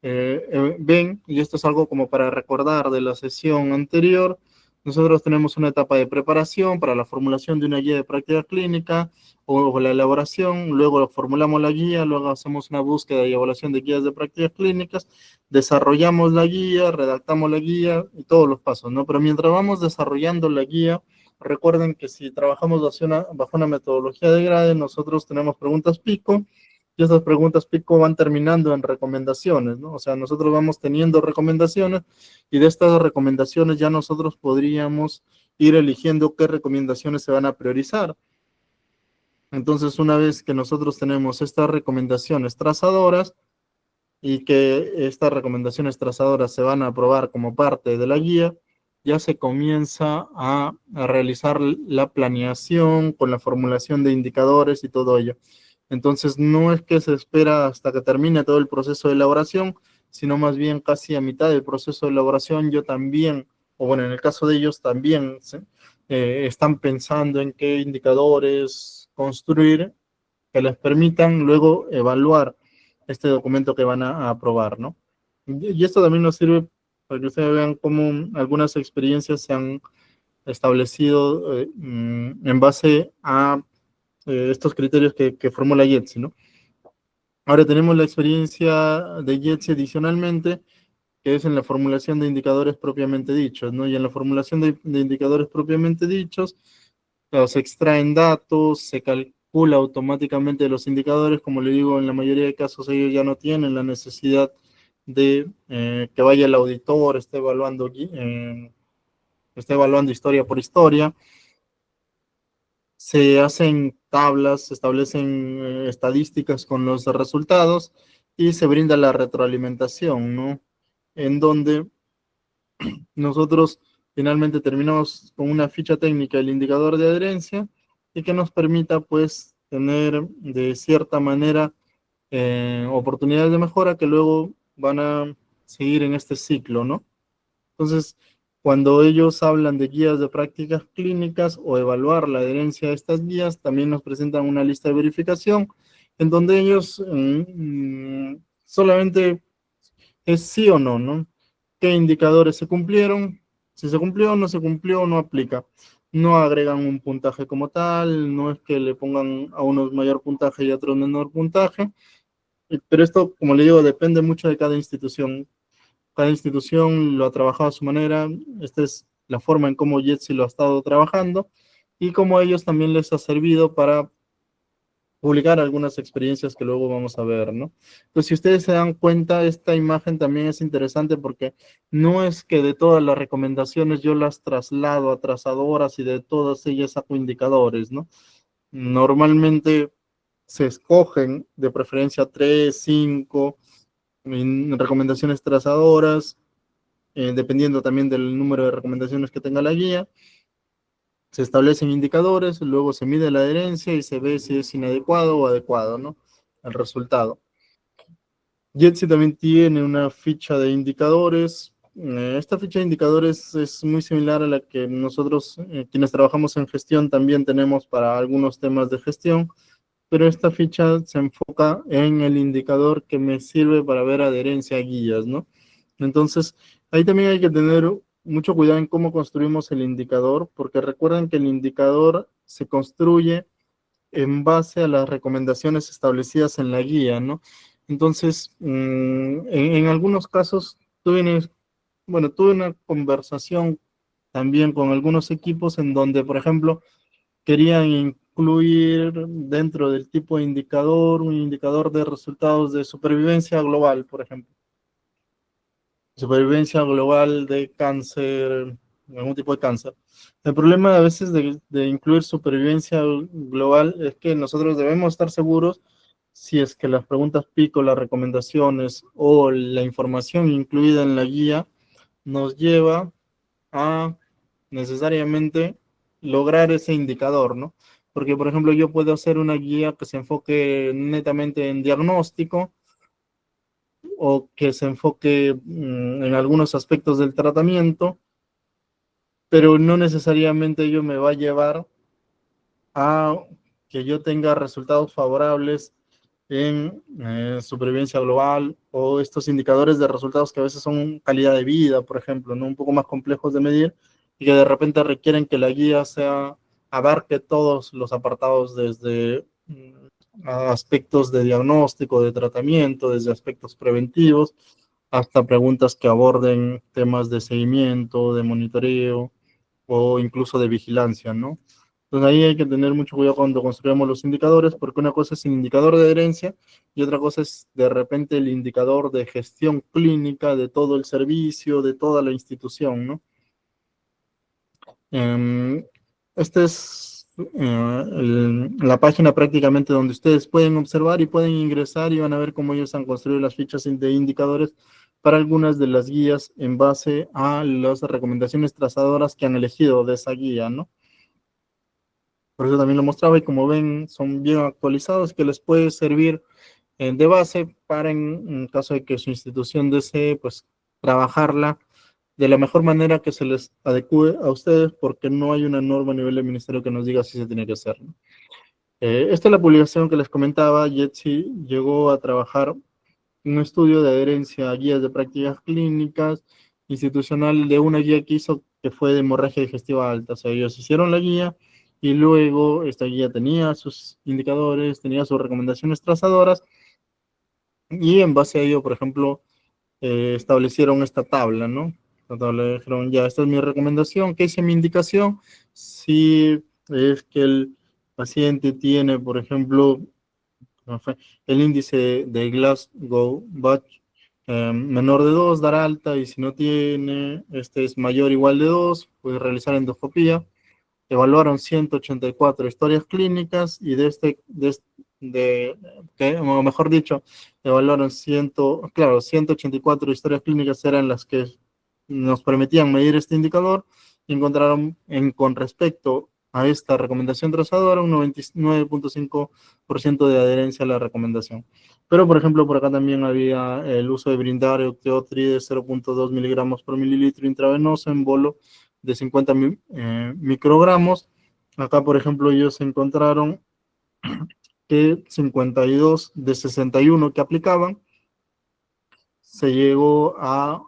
ven, y esto es algo como para recordar de la sesión anterior, nosotros tenemos una etapa de preparación para la formulación de una guía de práctica clínica o la elaboración, luego formulamos la guía, luego hacemos una búsqueda y evaluación de guías de prácticas clínicas, desarrollamos la guía, redactamos la guía y todos los pasos, ¿no? Pero mientras vamos desarrollando la guía, recuerden que si trabajamos bajo una metodología de grade, nosotros tenemos preguntas pico, y estas preguntas pico van terminando en recomendaciones, ¿no? O sea, nosotros vamos teniendo recomendaciones y de estas recomendaciones ya nosotros podríamos ir eligiendo qué recomendaciones se van a priorizar. Entonces, una vez que nosotros tenemos estas recomendaciones trazadoras y que estas recomendaciones trazadoras se van a aprobar como parte de la guía, ya se comienza a realizar la planeación con la formulación de indicadores y todo ello. Entonces, no es que se espera hasta que termine todo el proceso de elaboración, sino más bien casi a mitad del proceso de elaboración yo también, o bueno, en el caso de ellos también, ¿sí?, están pensando en qué indicadores construir que les permitan luego evaluar este documento que van a aprobar, ¿no? Y esto también nos sirve para que ustedes vean cómo algunas experiencias se han establecido en base a estos criterios que formula IETSE, ¿no? Ahora tenemos la experiencia de IETSE adicionalmente, que es en la formulación de indicadores propiamente dichos, ¿no? Y en la formulación de indicadores propiamente dichos, claro, se extraen datos, se calcula automáticamente los indicadores, como le digo, en la mayoría de casos ellos ya no tienen la necesidad de que vaya el auditor, esté evaluando historia por historia. Se hacen tablas, se establecen estadísticas con los resultados y se brinda la retroalimentación, ¿no? En donde nosotros finalmente terminamos con una ficha técnica del indicador de adherencia y que nos permita, pues, tener de cierta manera oportunidades de mejora que luego van a seguir en este ciclo, ¿no? Entonces, cuando ellos hablan de guías de prácticas clínicas o evaluar la adherencia a estas guías, también nos presentan una lista de verificación en donde ellos solamente es sí o no, ¿no? ¿Qué indicadores se cumplieron? Si se cumplió, no se cumplió, no aplica. No agregan un puntaje como tal, no es que le pongan a unos mayor puntaje y a otros menor puntaje, pero esto, como le digo, depende mucho de cada institución. Cada institución lo ha trabajado a su manera. Esta es la forma en cómo Jetsi lo ha estado trabajando y cómo a ellos también les ha servido para publicar algunas experiencias que luego vamos a ver, ¿no? Entonces, si ustedes se dan cuenta, esta imagen también es interesante porque no es que de todas las recomendaciones yo las traslado a trazadoras y de todas ellas saco indicadores, ¿no? Normalmente se escogen de preferencia 3, 5 recomendaciones trazadoras, dependiendo también del número de recomendaciones que tenga la guía. Se establecen indicadores, luego se mide la adherencia y se ve si es inadecuado o adecuado, ¿no?, el resultado. Jetsi también tiene una ficha de indicadores. Esta ficha de indicadores es muy similar a la que nosotros, quienes trabajamos en gestión, también tenemos para algunos temas de gestión, pero esta ficha se enfoca en el indicador que me sirve para ver adherencia a guías, ¿no? Entonces, ahí también hay que tener mucho cuidado en cómo construimos el indicador, porque recuerden que el indicador se construye en base a las recomendaciones establecidas en la guía, ¿no? Entonces, en algunos casos, tuve una conversación también con algunos equipos en donde, por ejemplo, querían incluir dentro del tipo de indicador un indicador de resultados de supervivencia global, por ejemplo. supervivencia global de cáncer, algún tipo de cáncer. El problema a veces de incluir supervivencia global es que nosotros debemos estar seguros si es que las preguntas pico, las recomendaciones o la información incluida en la guía nos lleva a necesariamente lograr ese indicador, ¿no? Porque, por ejemplo, yo puedo hacer una guía que se enfoque netamente en diagnóstico o que se enfoque en algunos aspectos del tratamiento, pero no necesariamente ello me va a llevar a que yo tenga resultados favorables en supervivencia global o estos indicadores de resultados que a veces son calidad de vida, por ejemplo, ¿no? Un poco más complejos de medir y que de repente requieren que la guía abarque todos los apartados desde aspectos de diagnóstico, de tratamiento, desde aspectos preventivos, hasta preguntas que aborden temas de seguimiento, de monitoreo o incluso de vigilancia, ¿no? Entonces ahí hay que tener mucho cuidado cuando construyamos los indicadores, porque una cosa es el indicador de adherencia y otra cosa es de repente el indicador de gestión clínica de todo el servicio, de toda la institución, ¿no? Esta es la página prácticamente donde ustedes pueden observar y pueden ingresar y van a ver cómo ellos han construido las fichas de indicadores para algunas de las guías en base a las recomendaciones trazadoras que han elegido de esa guía, ¿no? Por eso también lo mostraba y como ven son bien actualizados que les puede servir de base para en caso de que su institución desee pues trabajarla de la mejor manera que se les adecue a ustedes porque no hay una norma a nivel del ministerio que nos diga si se tiene que hacer, ¿no? Esta es la publicación que les comentaba. Jetsi llegó a trabajar un estudio de adherencia a guías de prácticas clínicas institucional de una guía que hizo que fue de hemorragia digestiva alta. O sea, ellos hicieron la guía y luego esta guía tenía sus indicadores, tenía sus recomendaciones trazadoras y en base a ello, por ejemplo, establecieron esta tabla, ¿no? Esta tabla dijeron, ya, esta es mi recomendación, ¿qué es mi indicación? Si es que el paciente tiene, por ejemplo, el índice de Glasgow-Batch menor de 2, dar alta, y si no tiene, este es mayor o igual de 2, puede realizar endoscopía. Evaluaron 184 historias clínicas y o mejor dicho, evaluaron 184 historias clínicas eran las que nos permitían medir este indicador y encontraron con respecto a esta recomendación trazadora un 99.5% de adherencia a la recomendación. Pero, por ejemplo, por acá también había el uso de Brindario, Octeotri de 0.2 miligramos por mililitro intravenoso en bolo de 50 microgramos. Acá, por ejemplo, ellos encontraron que 52 de 61 que aplicaban, se llegó a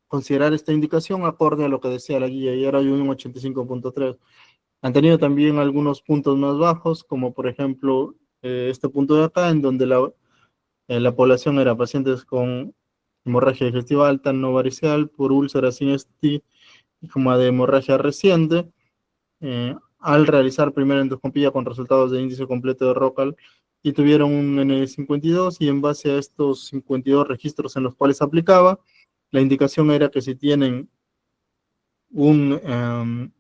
considerar esta indicación acorde a lo que decía la guía, y ahora hay un 85.3. Han tenido también algunos puntos más bajos, como por ejemplo este punto de acá, en donde la población era pacientes con hemorragia digestiva alta no variceal por úlcera sin ST y como de hemorragia reciente, al realizar primera endoscopía con resultados de índice completo de ROCAL y tuvieron un N52 y en base a estos 52 registros en los cuales aplicaba, la indicación era que si tienen un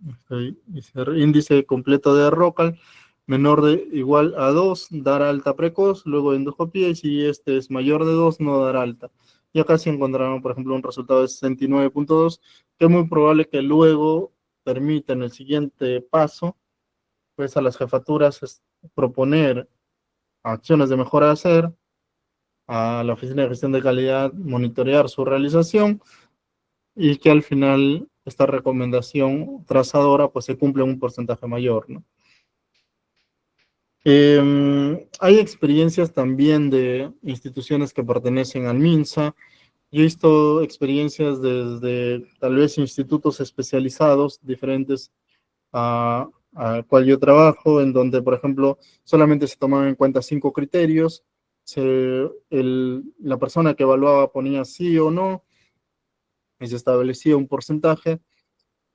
índice completo de ROCAL menor de igual a 2, dar alta precoz, luego endoscopía, y si este es mayor de 2, no dar alta. Y acá sí encontraron, por ejemplo, un resultado de 69.2, que es muy probable que luego permita en el siguiente paso, pues a las jefaturas proponer acciones de mejora a hacer, a la Oficina de Gestión de Calidad monitorear su realización, y que al final esta recomendación trazadora pues se cumple en un porcentaje mayor, ¿no? Hay experiencias también de instituciones que pertenecen al MINSA. Yo he visto experiencias desde tal vez institutos especializados diferentes al cual yo trabajo, en donde, por ejemplo, solamente se tomaban en cuenta 5 criterios. La persona que evaluaba ponía sí o no y se establecía un porcentaje.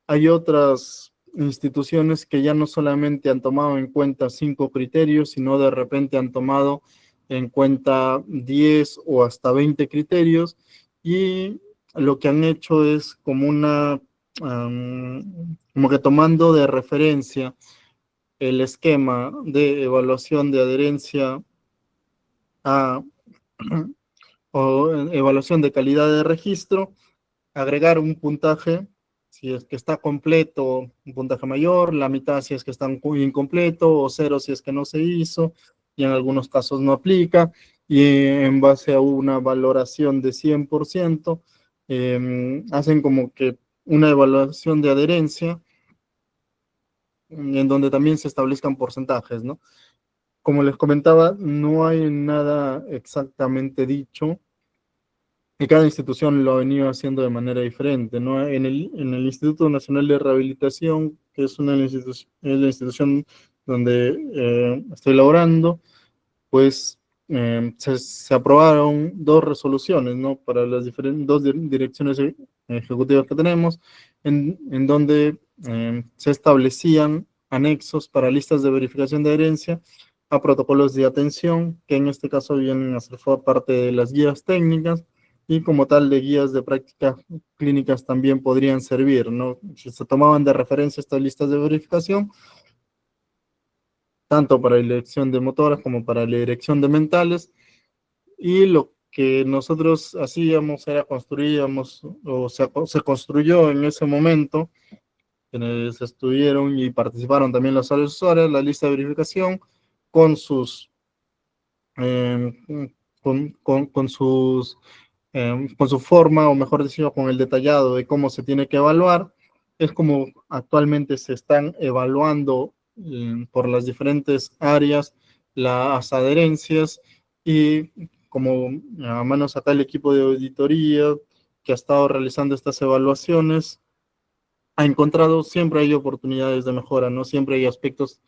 Hay otras instituciones que ya no solamente han tomado en cuenta 5 criterios, sino de repente han tomado en cuenta 10 o hasta 20 criterios y lo que han hecho es como como que tomando de referencia el esquema de evaluación de adherencia a, o evaluación de calidad de registro, agregar un puntaje, si es que está completo, un puntaje mayor, la mitad si es que está incompleto, o 0 si es que no se hizo, y en algunos casos no aplica, y en base a una valoración de 100%, hacen como que una evaluación de adherencia, en donde también se establezcan porcentajes, ¿no? Como les comentaba, no hay nada exactamente dicho, y cada institución lo ha venido haciendo de manera diferente, ¿no? En el Instituto Nacional de Rehabilitación, que es es la institución donde estoy laborando, pues se aprobaron 2 resoluciones, ¿no? Para las diferentes direcciones ejecutivas que tenemos, en donde se establecían anexos para listas de verificación de herencia a protocolos de atención, que en este caso vienen a ser parte de las guías técnicas, y como tal de guías de prácticas clínicas también podrían servir, ¿no? Si se tomaban de referencia estas listas de verificación, tanto para la elección de motoras como para la dirección de mentales, y lo que nosotros hacíamos era construíamos, o se construyó en ese momento, quienes estuvieron y participaron también las usuarias, la lista de verificación con sus, eh, con sus, con su forma, o mejor dicho, con el detallado de cómo se tiene que evaluar. Es como actualmente se están evaluando por las diferentes áreas las adherencias, y como a manos acá el equipo de auditoría que ha estado realizando estas evaluaciones ha encontrado, siempre hay oportunidades de mejora, ¿no? Siempre hay aspectos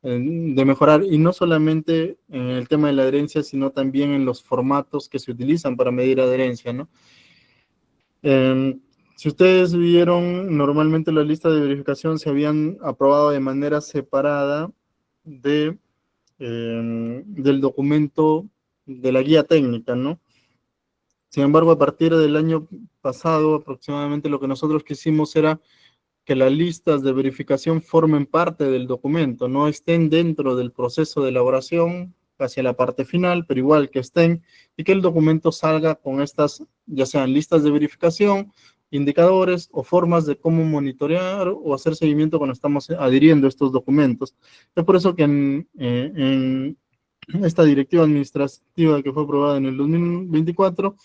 de mejorar, y no solamente en el tema de la adherencia, sino también en los formatos que se utilizan para medir adherencia, ¿no? Si ustedes vieron, normalmente las listas de verificación se habían aprobado de manera separada del documento de la guía técnica, ¿no? Sin embargo, a partir del año pasado, aproximadamente, lo que nosotros quisimos era que las listas de verificación formen parte del documento, no estén dentro del proceso de elaboración hacia la parte final, pero igual que estén, y que el documento salga con estas, ya sean listas de verificación, indicadores o formas de cómo monitorear o hacer seguimiento cuando estamos adhiriendo estos documentos. Es por eso que en esta directiva administrativa que fue aprobada en el 2024,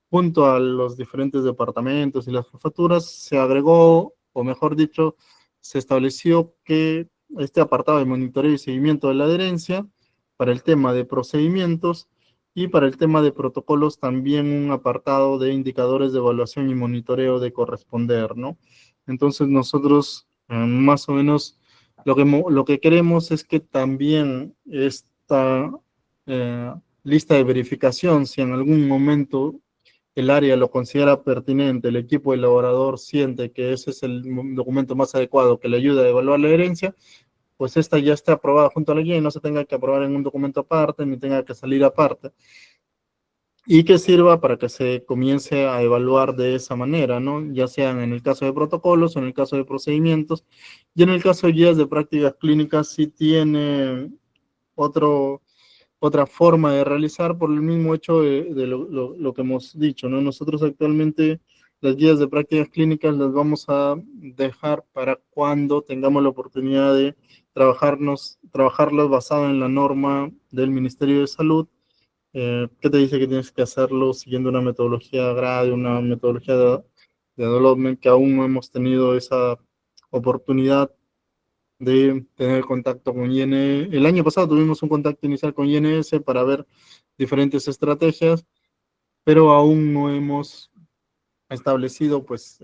junto a los diferentes departamentos y las jefaturas, se agregó, o mejor dicho, se estableció que este apartado de monitoreo y seguimiento de la adherencia, para el tema de procedimientos y para el tema de protocolos, también un apartado de indicadores de evaluación y monitoreo de corresponder, ¿no? Entonces nosotros más o menos lo que queremos es que también esta lista de verificación, si en algún momento el área lo considera pertinente, el equipo elaborador siente que ese es el documento más adecuado que le ayuda a evaluar la herencia, pues esta ya está aprobada junto a la guía y no se tenga que aprobar en un documento aparte, ni tenga que salir aparte. Y que sirva para que se comience a evaluar de esa manera, ¿no? Ya sean en el caso de protocolos o en el caso de procedimientos. Y en el caso de guías de prácticas clínicas sí tiene otra forma de realizar, por el mismo hecho de lo que hemos dicho, ¿no? Nosotros actualmente las guías de prácticas clínicas las vamos a dejar para cuando tengamos la oportunidad de trabajarlas basado en la norma del Ministerio de Salud, que te dice que tienes que hacerlo siguiendo una metodología GRADE, una metodología de development, que aún no hemos tenido esa oportunidad de tener contacto con INE. El año pasado tuvimos un contacto inicial con INS para ver diferentes estrategias, pero aún no hemos establecido, pues,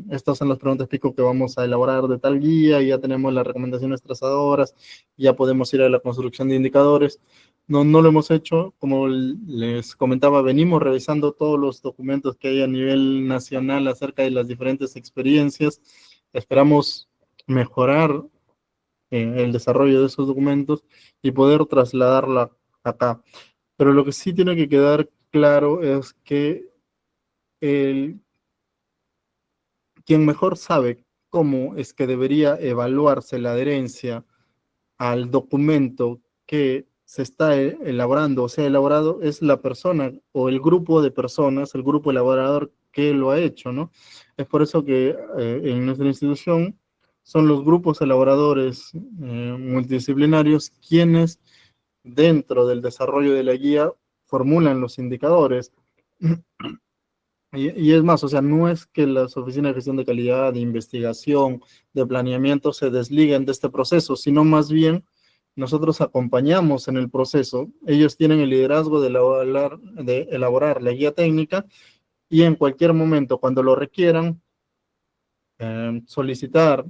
estas son las preguntas pico que vamos a elaborar de tal guía, y ya tenemos las recomendaciones trazadoras, ya podemos ir a la construcción de indicadores. No lo hemos hecho, como les comentaba, venimos revisando todos los documentos que hay a nivel nacional acerca de las diferentes experiencias. Esperamos mejorar el desarrollo de esos documentos y poder trasladarla acá. Pero lo que sí tiene que quedar claro es que el, quien mejor sabe cómo es que debería evaluarse la adherencia al documento que se está elaborando o sea elaborado es la persona o el grupo de personas, el grupo elaborador que lo ha hecho, ¿no? Es por eso que en nuestra institución son los grupos elaboradores multidisciplinarios quienes dentro del desarrollo de la guía formulan los indicadores. Y es más, o sea, no es que las oficinas de gestión de calidad, de investigación, de planeamiento se desliguen de este proceso, sino más bien nosotros acompañamos en el proceso. Ellos tienen el liderazgo de elaborar la guía técnica y en cualquier momento, cuando lo requieran, solicitar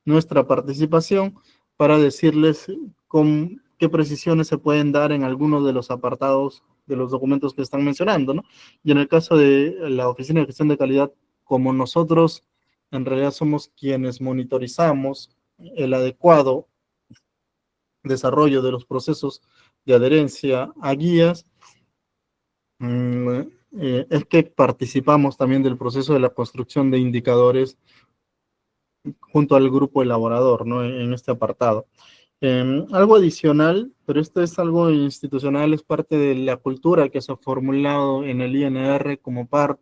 nuestra participación para decirles con qué precisiones se pueden dar en algunos de los apartados de los documentos que están mencionando, ¿no? Y en el caso de la Oficina de Gestión de Calidad, como nosotros en realidad somos quienes monitorizamos el adecuado desarrollo de los procesos de adherencia a guías, es que participamos también del proceso de la construcción de indicadores junto al grupo elaborador, ¿no? En este apartado. Algo adicional, pero esto es algo institucional, es parte de la cultura que se ha formulado en el INR como parte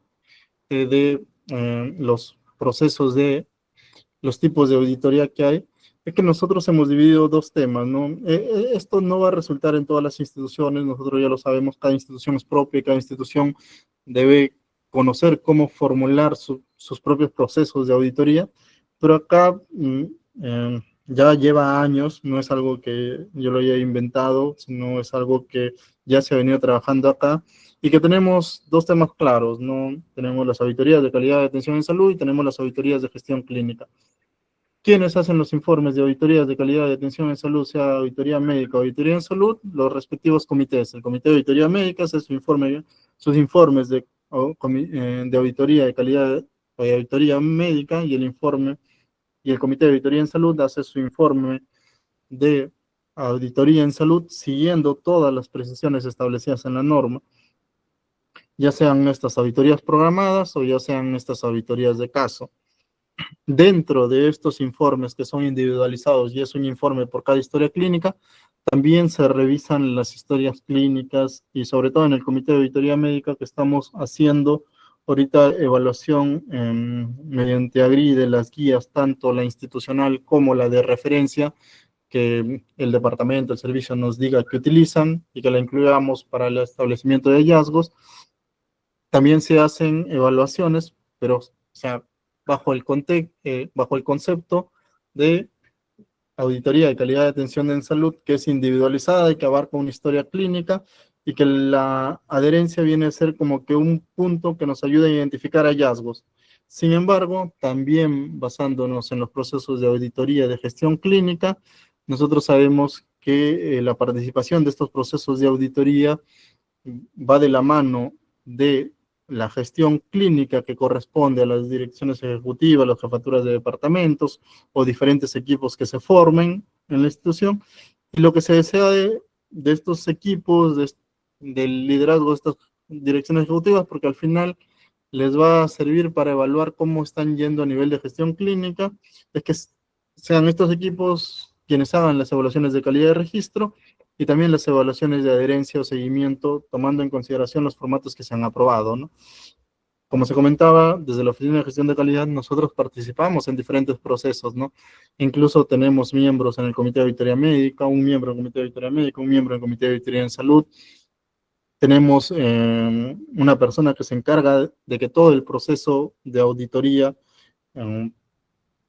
de los procesos de los tipos de auditoría que hay, es que nosotros hemos dividido dos temas, ¿no? Esto no va a resultar en todas las instituciones, nosotros ya lo sabemos, cada institución es propia, cada institución debe conocer cómo formular sus propios procesos de auditoría, pero acá ya lleva años, no es algo que yo lo haya inventado, sino es algo que ya se ha venido trabajando acá, y que tenemos dos temas claros, ¿no? Tenemos las auditorías de calidad de atención en salud y tenemos las auditorías de gestión clínica. ¿Quiénes hacen los informes de auditorías de calidad de atención en salud, sea auditoría médica o auditoría en salud? Los respectivos comités. El comité de auditoría médica hace sus informes de auditoría de calidad o de auditoría médica y el comité de auditoría en salud hace su informe de auditoría en salud siguiendo todas las precisiones establecidas en la norma, ya sean estas auditorías programadas o ya sean estas auditorías de caso. Dentro de estos informes que son individualizados y es un informe por cada historia clínica, también se revisan las historias clínicas y sobre todo en el comité de auditoría médica que estamos haciendo ahorita evaluación mediante AGRI de las guías, tanto la institucional como la de referencia, que el departamento, el servicio nos diga que utilizan y que la incluyamos para el establecimiento de hallazgos. También se hacen evaluaciones, pero o sea, bajo el concepto de auditoría de calidad de atención en salud, que es individualizada y que abarca una historia clínica, y que la adherencia viene a ser como que un punto que nos ayuda a identificar hallazgos. Sin embargo, también basándonos en los procesos de auditoría de gestión clínica, nosotros sabemos que la participación de estos procesos de auditoría va de la mano de la gestión clínica que corresponde a las direcciones ejecutivas, las jefaturas de departamentos o diferentes equipos que se formen en la institución. Y lo que se desea de estos equipos, del liderazgo de estas direcciones ejecutivas, porque al final les va a servir para evaluar cómo están yendo a nivel de gestión clínica, es que sean estos equipos quienes hagan las evaluaciones de calidad de registro y también las evaluaciones de adherencia o seguimiento, tomando en consideración los formatos que se han aprobado, ¿no? Como se comentaba, desde la Oficina de Gestión de Calidad nosotros participamos en diferentes procesos, ¿no? Incluso tenemos miembros en el Comité de Auditoría Médica, un miembro en el Comité de Auditoría Médica, un miembro en el Comité de Auditoría en Salud. Tenemos una persona que se encarga de que todo el proceso de auditoría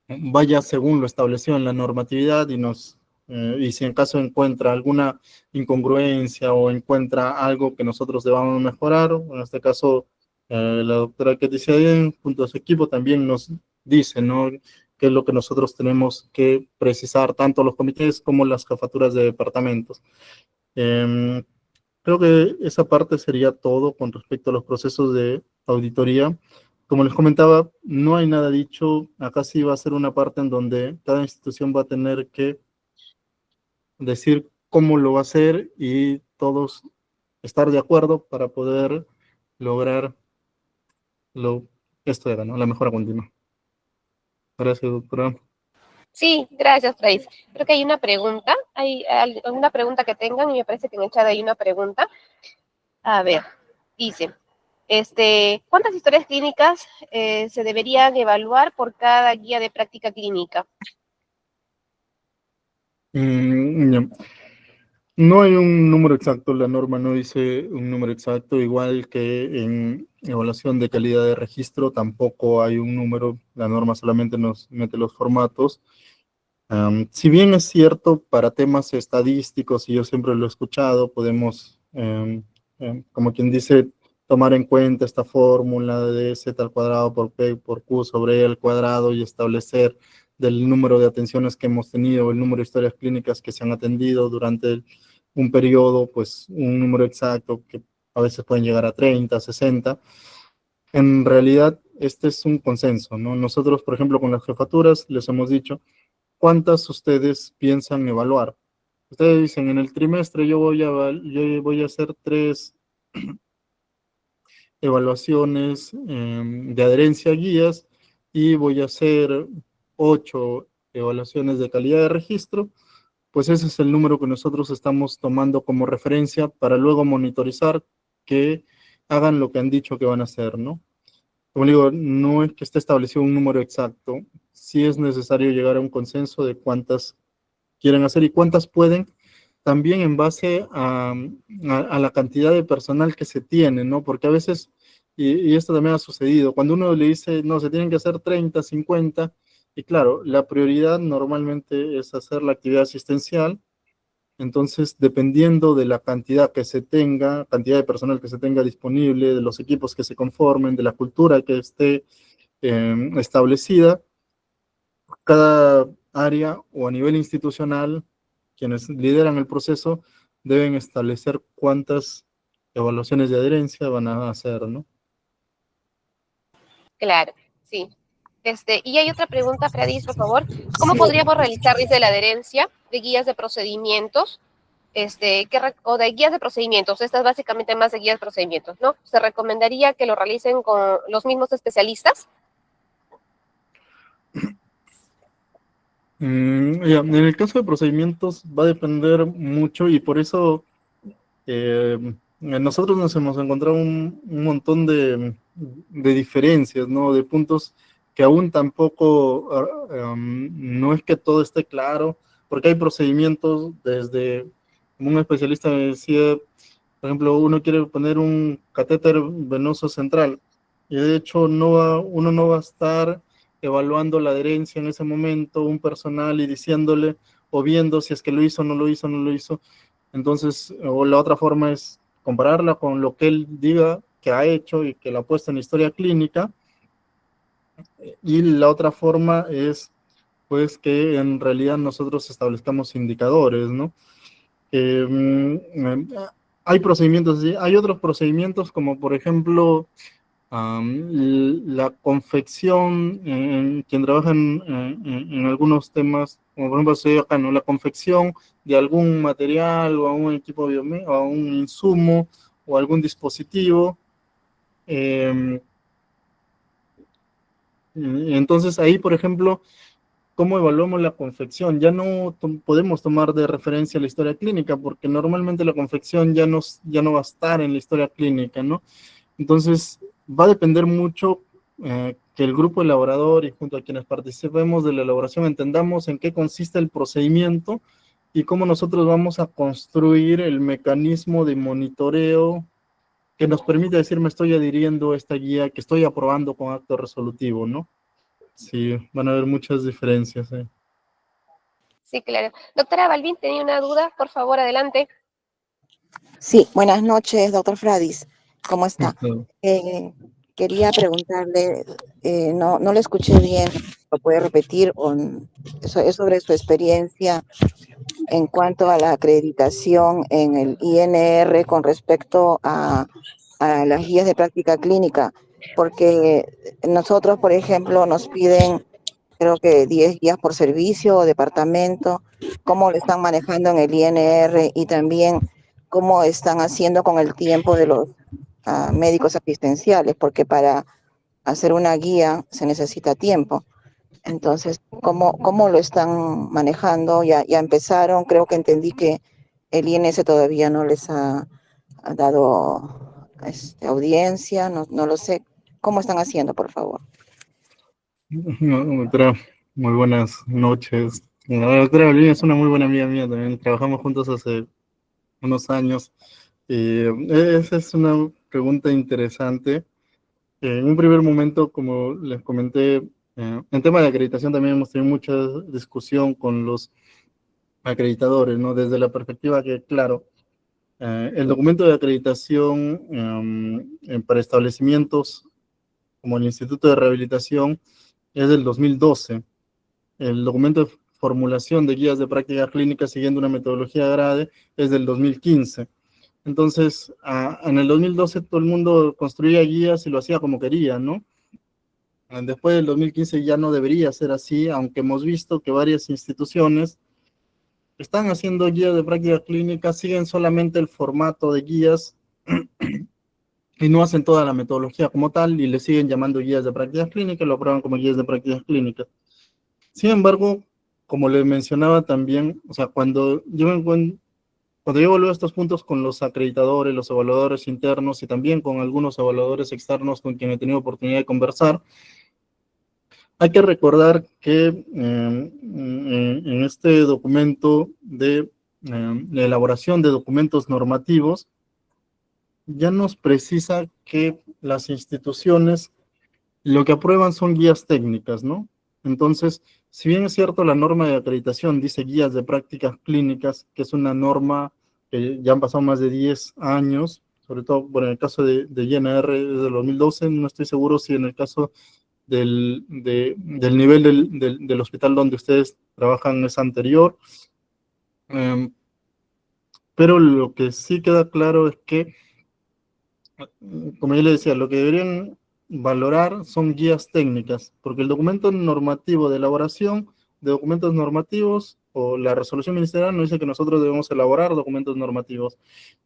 vaya según lo establecido en la normatividad y si en caso encuentra alguna incongruencia o encuentra algo que nosotros debamos mejorar, en este caso la doctora que dice bien, junto a su equipo también nos dice, ¿no?, qué es lo que nosotros tenemos que precisar, tanto los comités como las jefaturas de departamentos. Creo que esa parte sería todo con respecto a los procesos de auditoría. Como les comentaba, no hay nada dicho. Acá sí va a ser una parte en donde cada institución va a tener que decir cómo lo va a hacer y todos estar de acuerdo para poder lograr esto era, ¿no? La mejora continua. Gracias, doctora. Sí, gracias, Fray. Creo que hay una pregunta. ¿Hay alguna pregunta que tengan? Y me parece que en el chat hay una pregunta. A ver, dice, ¿cuántas historias clínicas se deberían evaluar por cada guía de práctica clínica? Ya. No hay un número exacto, la norma no dice un número exacto, igual que en evaluación de calidad de registro tampoco hay un número, la norma solamente nos mete los formatos. Si bien es cierto, para temas estadísticos, y yo siempre lo he escuchado, podemos, como quien dice, tomar en cuenta esta fórmula de Z al cuadrado por P por Q sobre E al cuadrado y establecer del número de atenciones que hemos tenido, el número de historias clínicas que se han atendido durante un periodo, pues un número exacto que a veces pueden llegar a 30, 60. En realidad, este es un consenso, ¿no? Nosotros, por ejemplo, con las jefaturas, les hemos dicho, ¿cuántas ustedes piensan evaluar? Ustedes dicen, en el trimestre yo voy a hacer 3 evaluaciones de adherencia a guías y voy a hacer 8 evaluaciones de calidad de registro. Pues ese es el número que nosotros estamos tomando como referencia para luego monitorizar que hagan lo que han dicho que van a hacer, ¿no? Como digo, no es que esté establecido un número exacto, sí es necesario llegar a un consenso de cuántas quieren hacer y cuántas pueden, también en base a la cantidad de personal que se tiene, ¿no? Porque a veces, y esto también ha sucedido, cuando uno le dice, no, se tienen que hacer 30, 50, y claro, la prioridad normalmente es hacer la actividad asistencial, entonces, dependiendo de la cantidad que se tenga, cantidad de personal que se tenga disponible, de los equipos que se conformen, de la cultura que esté establecida, cada área o a nivel institucional, quienes lideran el proceso, deben establecer cuántas evaluaciones de adherencia van a hacer, ¿no? Claro, sí. Y hay otra pregunta, Fredis, por favor. ¿Cómo podríamos realizar desde la adherencia de guías de procedimientos? O de guías de procedimientos, estas básicamente más de guías de procedimientos, ¿no? ¿Se recomendaría que lo realicen con los mismos especialistas? En el caso de procedimientos va a depender mucho y por eso nosotros nos hemos encontrado un montón de diferencias, ¿no? De puntos que aún tampoco, no es que todo esté claro, porque hay procedimientos desde, como un especialista me decía, por ejemplo, uno quiere poner un catéter venoso central y de hecho uno no va a estar evaluando la adherencia en ese momento, un personal y diciéndole o viendo si es que lo hizo, no lo hizo, no lo hizo. Entonces, o la otra forma es compararla con lo que él diga que ha hecho y que lo ha puesto en historia clínica. Y la otra forma es, pues, que en realidad nosotros establezcamos indicadores, ¿no? Hay procedimientos así, hay otros procedimientos como, por ejemplo, la confección, quien trabaja en algunos temas, como por ejemplo soy acá, ¿no? La confección de algún material o a un equipo biomédico, o a un insumo o algún dispositivo. Entonces ahí, por ejemplo, ¿cómo evaluamos la confección? Ya no podemos tomar de referencia la historia clínica porque normalmente la confección ya no va a estar en la historia clínica, ¿no? Entonces, va a depender mucho que el grupo elaborador y junto a quienes participemos de la elaboración entendamos en qué consiste el procedimiento y cómo nosotros vamos a construir el mecanismo de monitoreo que nos permite decir, me estoy adhiriendo a esta guía, que estoy aprobando con acto resolutivo, ¿no? Sí, van a haber muchas diferencias. Sí, claro. Doctora Balbín, tenía una duda, por favor, adelante. Sí, buenas noches, doctor Fradis. ¿Cómo está? Quería preguntarle, no le escuché bien, ¿lo puede repetir? Es sobre su experiencia en cuanto a la acreditación en el INR con respecto a las guías de práctica clínica, porque nosotros, por ejemplo, nos piden, creo que 10 guías por servicio o departamento, cómo lo están manejando en el INR y también cómo están haciendo con el tiempo de los médicos asistenciales, porque para hacer una guía se necesita tiempo. Entonces, ¿cómo lo están manejando? Ya empezaron, creo que entendí que el INS todavía no les ha dado audiencia, no lo sé. ¿Cómo están haciendo, por favor? Doctora, muy buenas noches. La doctora Olivia es una muy buena amiga mía también. Trabajamos juntos hace unos años. Esa es una pregunta interesante. En un primer momento, como les comenté, en tema de acreditación también hemos tenido mucha discusión con los acreditadores, ¿no? Desde la perspectiva que, claro, el documento de acreditación para establecimientos como el Instituto de Rehabilitación es del 2012. El documento de formulación de guías de práctica clínica siguiendo una metodología GRADE es del 2015. Entonces, en el 2012 todo el mundo construía guías y lo hacía como quería, ¿no? Después del 2015 ya no debería ser así, aunque hemos visto que varias instituciones están haciendo guías de práctica clínica, siguen solamente el formato de guías y no hacen toda la metodología como tal y le siguen llamando guías de práctica clínica y lo aprueban como guías de práctica clínica. Sin embargo, como les mencionaba también, o sea, cuando yo evalúo estos puntos con los acreditadores, los evaluadores internos y también con algunos evaluadores externos con quienes he tenido oportunidad de conversar, hay que recordar que en este documento de la elaboración de documentos normativos, ya nos precisa que las instituciones lo que aprueban son guías técnicas, ¿no? Entonces, si bien es cierto, la norma de acreditación dice guías de prácticas clínicas, que es una norma que ya han pasado más de 10 años, sobre todo, bueno, en el caso de INR desde el 2012, no estoy seguro si en el caso del nivel del hospital donde ustedes trabajan es anterior, pero lo que sí queda claro es que, como yo le decía, lo que deberían valorar son guías técnicas, porque el documento normativo de elaboración de documentos normativos o la resolución ministerial nos dice que nosotros debemos elaborar documentos normativos.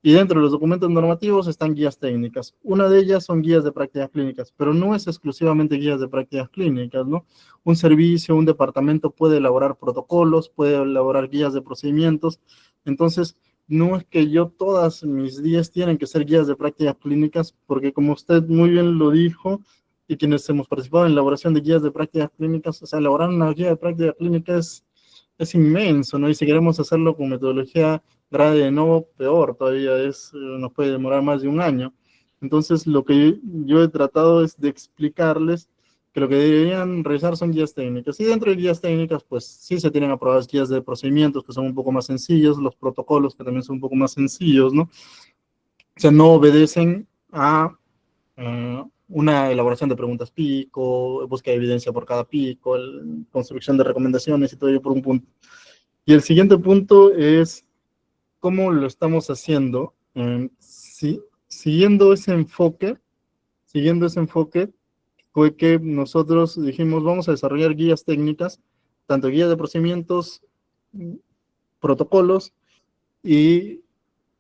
Y dentro de los documentos normativos están guías técnicas. Una de ellas son guías de prácticas clínicas, pero no es exclusivamente guías de prácticas clínicas, ¿no? Un servicio, un departamento puede elaborar protocolos, puede elaborar guías de procedimientos. Entonces, no es que yo todas mis guías tienen que ser guías de prácticas clínicas, porque como usted muy bien lo dijo, y quienes hemos participado en la elaboración de guías de prácticas clínicas, o sea, elaborar una guía de práctica clínica es inmenso, ¿no? Y si queremos hacerlo con metodología grade de nuevo, peor, todavía nos puede demorar más de un año. Entonces, lo que yo he tratado es de explicarles que lo que deberían realizar son guías técnicas. Y dentro de guías técnicas, pues sí se tienen aprobadas guías de procedimientos que son un poco más sencillos, los protocolos que también son un poco más sencillos, ¿no? O sea, no obedecen a una elaboración de preguntas pico, búsqueda de evidencia por cada pico, construcción de recomendaciones y todo ello por un punto. Y el siguiente punto es cómo lo estamos haciendo. Siguiendo ese enfoque, fue que nosotros dijimos, vamos a desarrollar guías técnicas, tanto guías de procedimientos, protocolos, y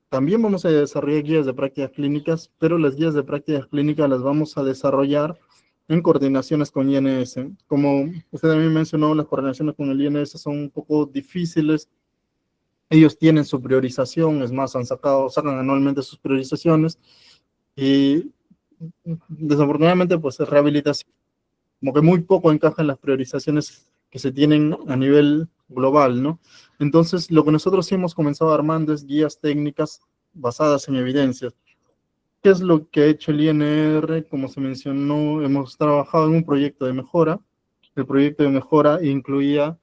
también vamos a desarrollar guías de prácticas clínicas, pero las guías de prácticas clínicas las vamos a desarrollar en coordinaciones con INS. Como usted también mencionó, las coordinaciones con el INS son un poco difíciles. Ellos tienen su priorización, es más, sacan anualmente sus priorizaciones, y desafortunadamente, pues rehabilitación, como que muy poco encaja en las priorizaciones que se tienen a nivel global, ¿no? Entonces, lo que nosotros sí hemos comenzado armando es guías técnicas basadas en evidencias. ¿Qué es lo que ha hecho el INR? Como se mencionó, hemos trabajado en un proyecto de mejora. El proyecto de mejora incluía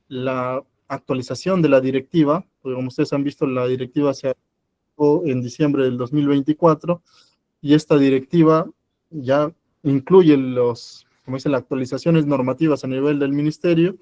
la actualización de la directiva, porque como ustedes han visto, la directiva se aprobó en diciembre del 2024, y esta directiva ya incluye como dice, las actualizaciones normativas a nivel del ministerio,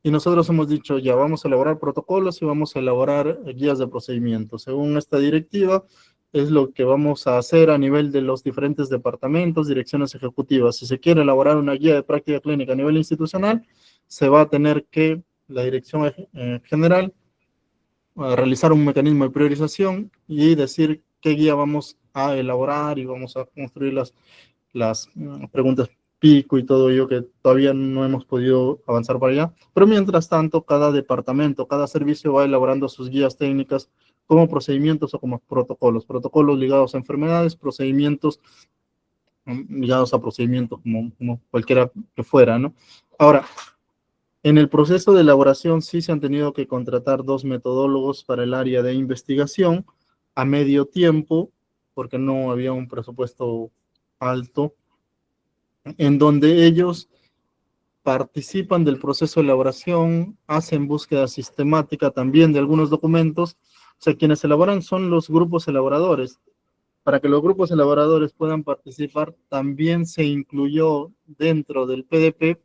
y nosotros hemos dicho, ya vamos a elaborar protocolos y vamos a elaborar guías de procedimiento. Según esta directiva, es lo que vamos a hacer a nivel de los diferentes departamentos, direcciones ejecutivas. Si se quiere elaborar una guía de práctica clínica a nivel institucional, se va a tener que, la dirección general, a realizar un mecanismo de priorización y decir qué guía vamos a elaborar y vamos a construir las preguntas pico y todo ello, que todavía no hemos podido avanzar para allá. Pero mientras tanto, cada departamento, cada servicio va elaborando sus guías técnicas como procedimientos o como protocolos. Protocolos ligados a enfermedades, procedimientos ligados a procedimientos como cualquiera que fuera, ¿no? Ahora, en el proceso de elaboración sí se han tenido que contratar 2 metodólogos para el área de investigación a medio tiempo, porque no había un presupuesto alto, en donde ellos participan del proceso de elaboración, hacen búsqueda sistemática también de algunos documentos. O sea, quienes elaboran son los grupos elaboradores. Para que los grupos elaboradores puedan participar, también se incluyó dentro del PDP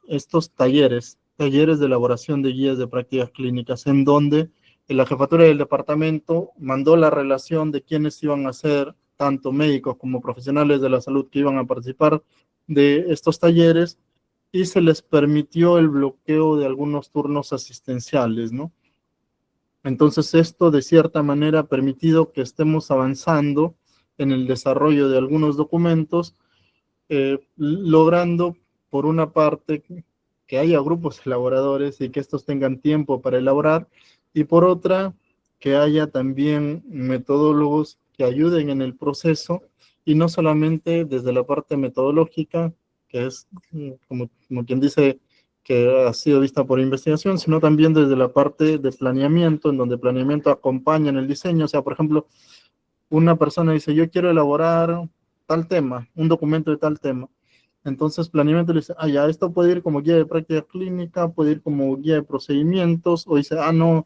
estos talleres de elaboración de guías de prácticas clínicas, en donde la jefatura del departamento mandó la relación de quiénes iban a ser, tanto médicos como profesionales de la salud que iban a participar de estos talleres, y se les permitió el bloqueo de algunos turnos asistenciales, ¿no? Entonces esto de cierta manera ha permitido que estemos avanzando en el desarrollo de algunos documentos, logrando por una parte que haya grupos elaboradores y que estos tengan tiempo para elaborar, y por otra que haya también metodólogos que ayuden en el proceso, y no solamente desde la parte metodológica, que es como quien dice que ha sido vista por investigación, sino también desde la parte de planeamiento, en donde planeamiento acompaña en el diseño. O sea, por ejemplo, una persona dice, yo quiero elaborar tal tema, un documento de tal tema. Entonces, planeamiento le dice, ya, esto puede ir como guía de práctica clínica, puede ir como guía de procedimientos, o dice, no,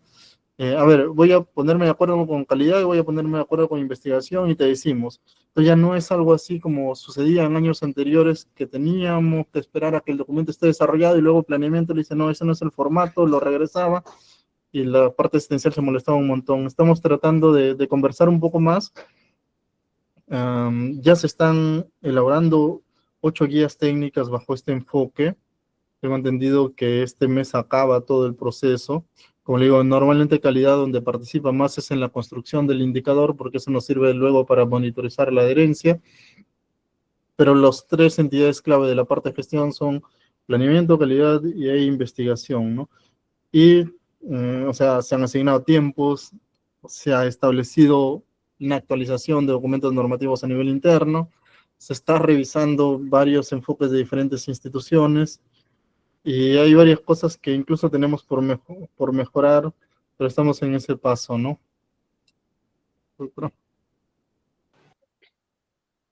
a ver, voy a ponerme de acuerdo con calidad y voy a ponerme de acuerdo con investigación y te decimos. Entonces ya no es algo así como sucedía en años anteriores, que teníamos que esperar a que el documento esté desarrollado y luego planeamiento le dice, no, ese no es el formato, lo regresaba y la parte asistencial se molestaba un montón. Estamos tratando de conversar un poco más. Ya se están elaborando 8 guías técnicas bajo este enfoque. Tengo entendido que este mes acaba todo el proceso. Como le digo, normalmente calidad donde participa más es en la construcción del indicador, porque eso nos sirve luego para monitorizar la adherencia. Pero los 3 entidades clave de la parte de gestión son planeamiento, calidad y investigación, ¿no? Y, o sea, se han asignado tiempos, se ha establecido una actualización de documentos normativos a nivel interno, se está revisando varios enfoques de diferentes instituciones, y hay varias cosas que incluso tenemos por mejorar, pero estamos en ese paso, ¿no?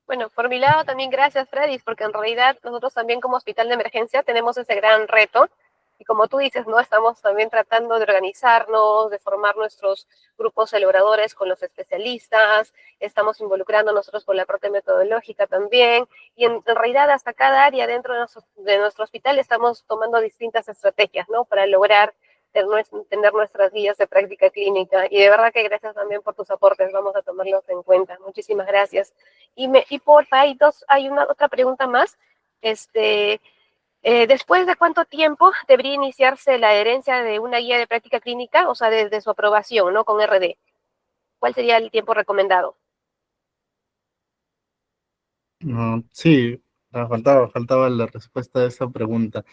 Bueno, por mi lado también gracias, Freddy, porque en realidad nosotros también como hospital de emergencia tenemos ese gran reto. Y como tú dices, ¿no? Estamos también tratando de organizarnos, de formar nuestros grupos elaboradores con los especialistas, estamos involucrando nosotros con la parte metodológica también, y en realidad hasta cada área dentro de nuestro hospital estamos tomando distintas estrategias, ¿no? Para lograr tener nuestras guías de práctica clínica, y de verdad que gracias también por tus aportes, vamos a tomarlos en cuenta. Muchísimas gracias. Y porfa, hay una otra pregunta más. ¿Después de cuánto tiempo debería iniciarse la adherencia de una guía de práctica clínica? O sea, desde su aprobación, ¿no? Con RD. ¿Cuál sería el tiempo recomendado? Sí, faltaba la respuesta a esa pregunta.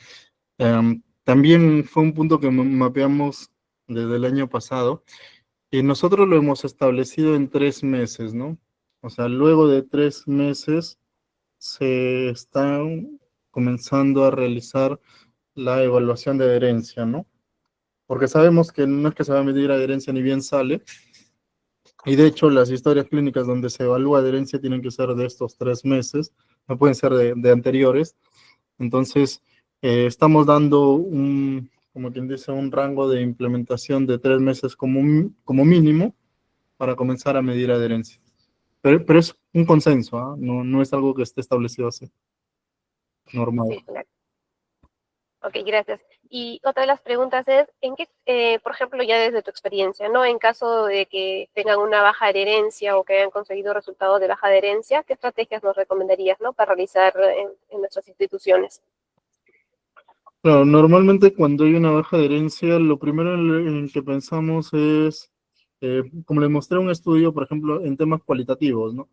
También fue un punto que mapeamos desde el año pasado, y nosotros lo hemos establecido en 3 meses, ¿no? O sea, luego de 3 meses se está comenzando a realizar la evaluación de adherencia, ¿no? Porque sabemos que no es que se va a medir adherencia ni bien sale, y de hecho las historias clínicas donde se evalúa adherencia tienen que ser de estos 3 meses, no pueden ser de anteriores. Entonces, estamos dando como quien dice, un rango de implementación de 3 meses como mínimo para comenzar a medir adherencia. Pero es un consenso, ¿eh? No es algo que esté establecido así, normal. Sí, claro. Ok, gracias. Y otra de las preguntas es, ¿en qué, por ejemplo, ya desde tu experiencia, ¿no? En caso de que tengan una baja adherencia o que hayan conseguido resultados de baja adherencia, ¿qué estrategias nos recomendarías, ¿no? Para realizar en nuestras instituciones? Claro, normalmente cuando hay una baja adherencia, lo primero en que pensamos es, como le mostré un estudio, por ejemplo, en temas cualitativos, ¿no?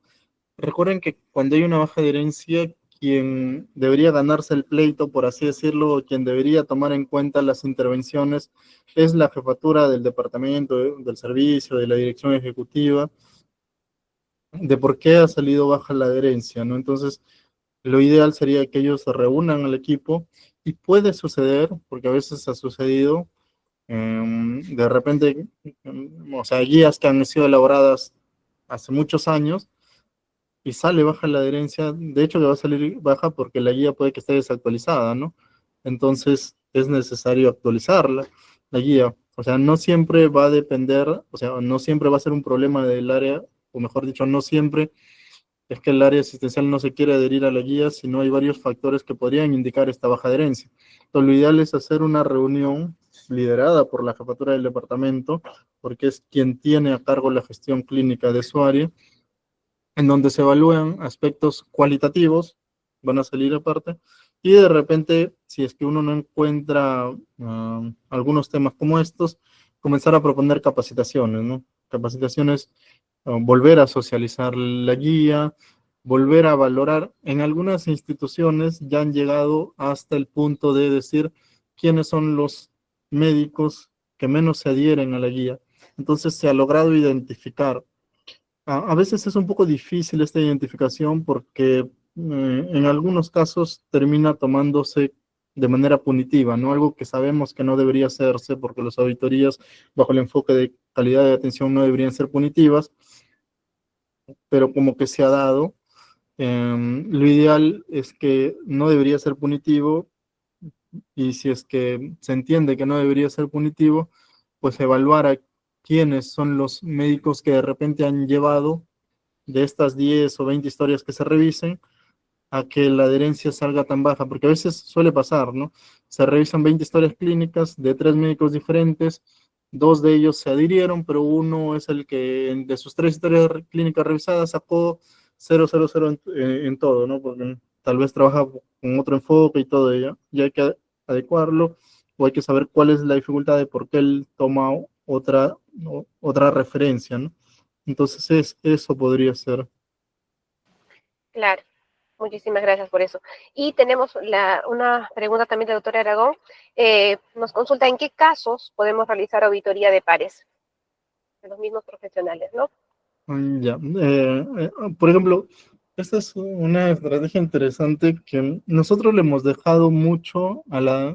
Recuerden que cuando hay una baja de herencia, quien debería ganarse el pleito, por así decirlo, o quien debería tomar en cuenta las intervenciones, es la jefatura del departamento, del servicio, de la dirección ejecutiva, de por qué ha salido baja la herencia, ¿no? Entonces, lo ideal sería que ellos se reúnan al equipo y puede suceder, porque a veces ha sucedido, de repente, o sea, guías que han sido elaboradas hace muchos años y sale baja la adherencia, de hecho que va a salir baja porque la guía puede que esté desactualizada, ¿no? Entonces es necesario actualizarla, la guía. O sea, no siempre va a depender, o sea, no siempre va a ser un problema del área, o mejor dicho, no siempre es que el área asistencial no se quiere adherir a la guía, sino hay varios factores que podrían indicar esta baja adherencia. Entonces, lo ideal es hacer una reunión liderada por la jefatura del departamento, porque es quien tiene a cargo la gestión clínica de su área, en donde se evalúan aspectos cualitativos, van a salir aparte, y de repente, si es que uno no encuentra algunos temas como estos, comenzar a proponer capacitaciones, ¿no? Capacitaciones, volver a socializar la guía, volver a valorar. En algunas instituciones ya han llegado hasta el punto de decir quiénes son los médicos que menos se adhieren a la guía. Entonces se ha logrado identificar. A veces es un poco difícil esta identificación porque en algunos casos termina tomándose de manera punitiva, ¿no? Algo que sabemos que no debería hacerse porque las auditorías bajo el enfoque de calidad de atención no deberían ser punitivas, pero como que se ha dado. Lo ideal es que no debería ser punitivo y si es que se entiende que no debería ser punitivo, pues evaluar a quiénes son los médicos que de repente han llevado de estas 10 o 20 historias que se revisen a que la adherencia salga tan baja, porque a veces suele pasar, ¿no? Se revisan 20 historias clínicas de 3 médicos diferentes, 2 de ellos se adhirieron, pero uno es el que de sus 3 historias clínicas revisadas sacó 000 en todo, ¿no? Porque tal vez trabaja con otro enfoque y todo ello, y hay que adecuarlo, o hay que saber cuál es la dificultad de por qué él toma otra referencia, ¿no? Entonces eso podría ser. Claro, muchísimas gracias por eso. Y tenemos una pregunta también de la doctora Aragón. Nos consulta en qué casos podemos realizar auditoría de pares de los mismos profesionales, ¿no? Ya. Por ejemplo, esta es una estrategia interesante que nosotros le hemos dejado mucho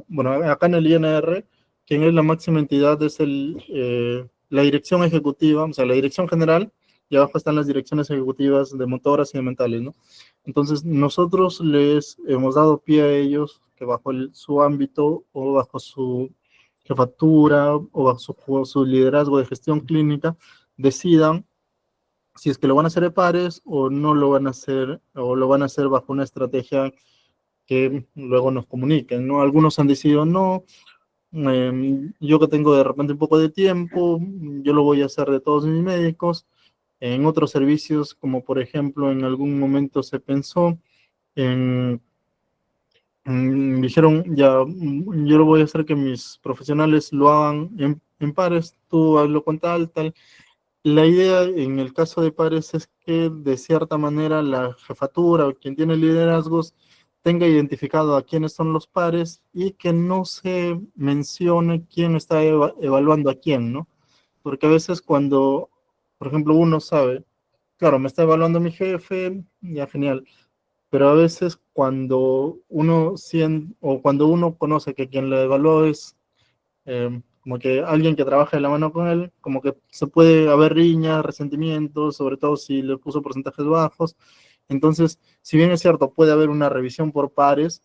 bueno, acá en el INR, quien es la máxima entidad es la dirección ejecutiva, o sea, la dirección general, y abajo están las direcciones ejecutivas de motoras y de mentales, ¿no? Entonces, nosotros les hemos dado pie a ellos que bajo su ámbito o bajo su jefatura o bajo su liderazgo de gestión clínica decidan si es que lo van a hacer de pares o no lo van a hacer, o lo van a hacer bajo una estrategia que luego nos comuniquen, ¿no? Algunos han decidido no, yo que tengo de repente un poco de tiempo, yo lo voy a hacer de todos mis médicos. En otros servicios, como por ejemplo en algún momento se pensó en, dijeron, ya, yo lo voy a hacer que mis profesionales lo hagan en pares, tú hazlo con tal, tal. La idea en el caso de pares es que de cierta manera la jefatura o quien tiene liderazgos tenga identificado a quiénes son los pares y que no se mencione quién está evaluando a quién, ¿no? Porque a veces cuando, por ejemplo, uno sabe, claro, me está evaluando mi jefe, ya genial, pero a veces cuando uno siente o cuando uno conoce que quien lo evaluó es como que alguien que trabaja de la mano con él, como que se puede haber riñas, resentimientos, sobre todo si le puso porcentajes bajos. Entonces, si bien es cierto, puede haber una revisión por pares,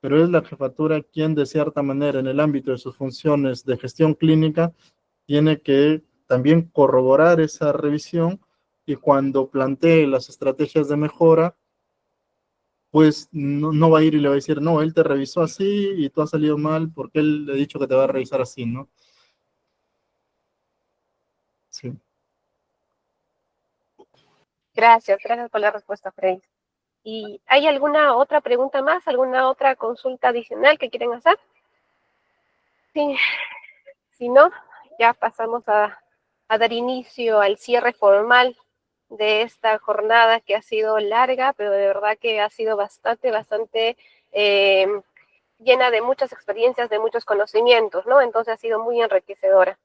pero es la jefatura quien de cierta manera en el ámbito de sus funciones de gestión clínica tiene que también corroborar esa revisión y cuando plantee las estrategias de mejora, pues no va a ir y le va a decir, no, él te revisó así y tú has salido mal porque él le ha dicho que te va a revisar así, ¿no? Sí. Gracias por la respuesta, Frey. ¿Y hay alguna otra pregunta más, alguna otra consulta adicional que quieren hacer? Sí, si no, ya pasamos a dar inicio al cierre formal de esta jornada que ha sido larga, pero de verdad que ha sido bastante llena de muchas experiencias, de muchos conocimientos, ¿no? Entonces ha sido muy enriquecedora.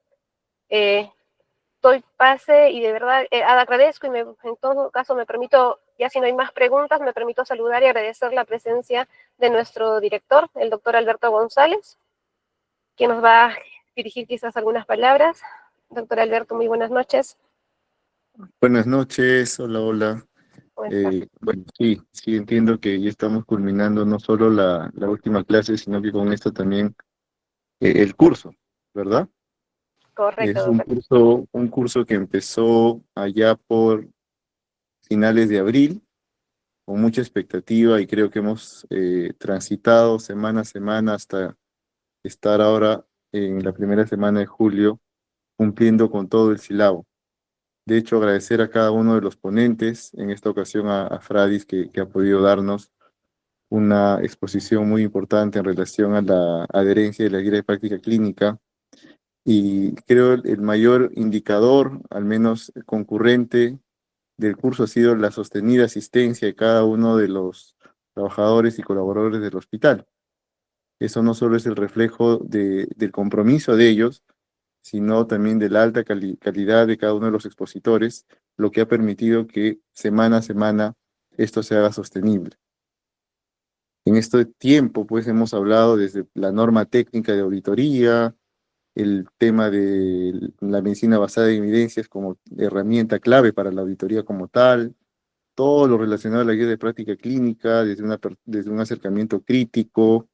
Doy pase y de verdad agradezco y en todo caso me permito, ya si no hay más preguntas, me permito saludar y agradecer la presencia de nuestro director, el doctor Alberto González, que nos va a dirigir quizás algunas palabras. Doctor Alberto, muy buenas noches. Buenas noches, hola, hola. Bueno, sí entiendo que ya estamos culminando no solo la última clase, sino que con esto también el curso, ¿verdad? Correcto, Es doctor. un curso que empezó allá por finales de abril, con mucha expectativa y creo que hemos transitado semana a semana hasta estar ahora en la primera semana de julio cumpliendo con todo el silabo. De hecho, agradecer a cada uno de los ponentes, en esta ocasión a Fradis, que ha podido darnos una exposición muy importante en relación a la adherencia de la guía de práctica clínica. Y creo el mayor indicador, al menos concurrente, del curso ha sido la sostenida asistencia de cada uno de los trabajadores y colaboradores del hospital. Eso no solo es el reflejo del compromiso de ellos, sino también de la alta calidad de cada uno de los expositores, lo que ha permitido que semana a semana esto se haga sostenible. En este tiempo, pues, hemos hablado desde la norma técnica de auditoría, el tema de la medicina basada en evidencias como herramienta clave para la auditoría como tal, todo lo relacionado a la guía de práctica clínica, desde un acercamiento crítico,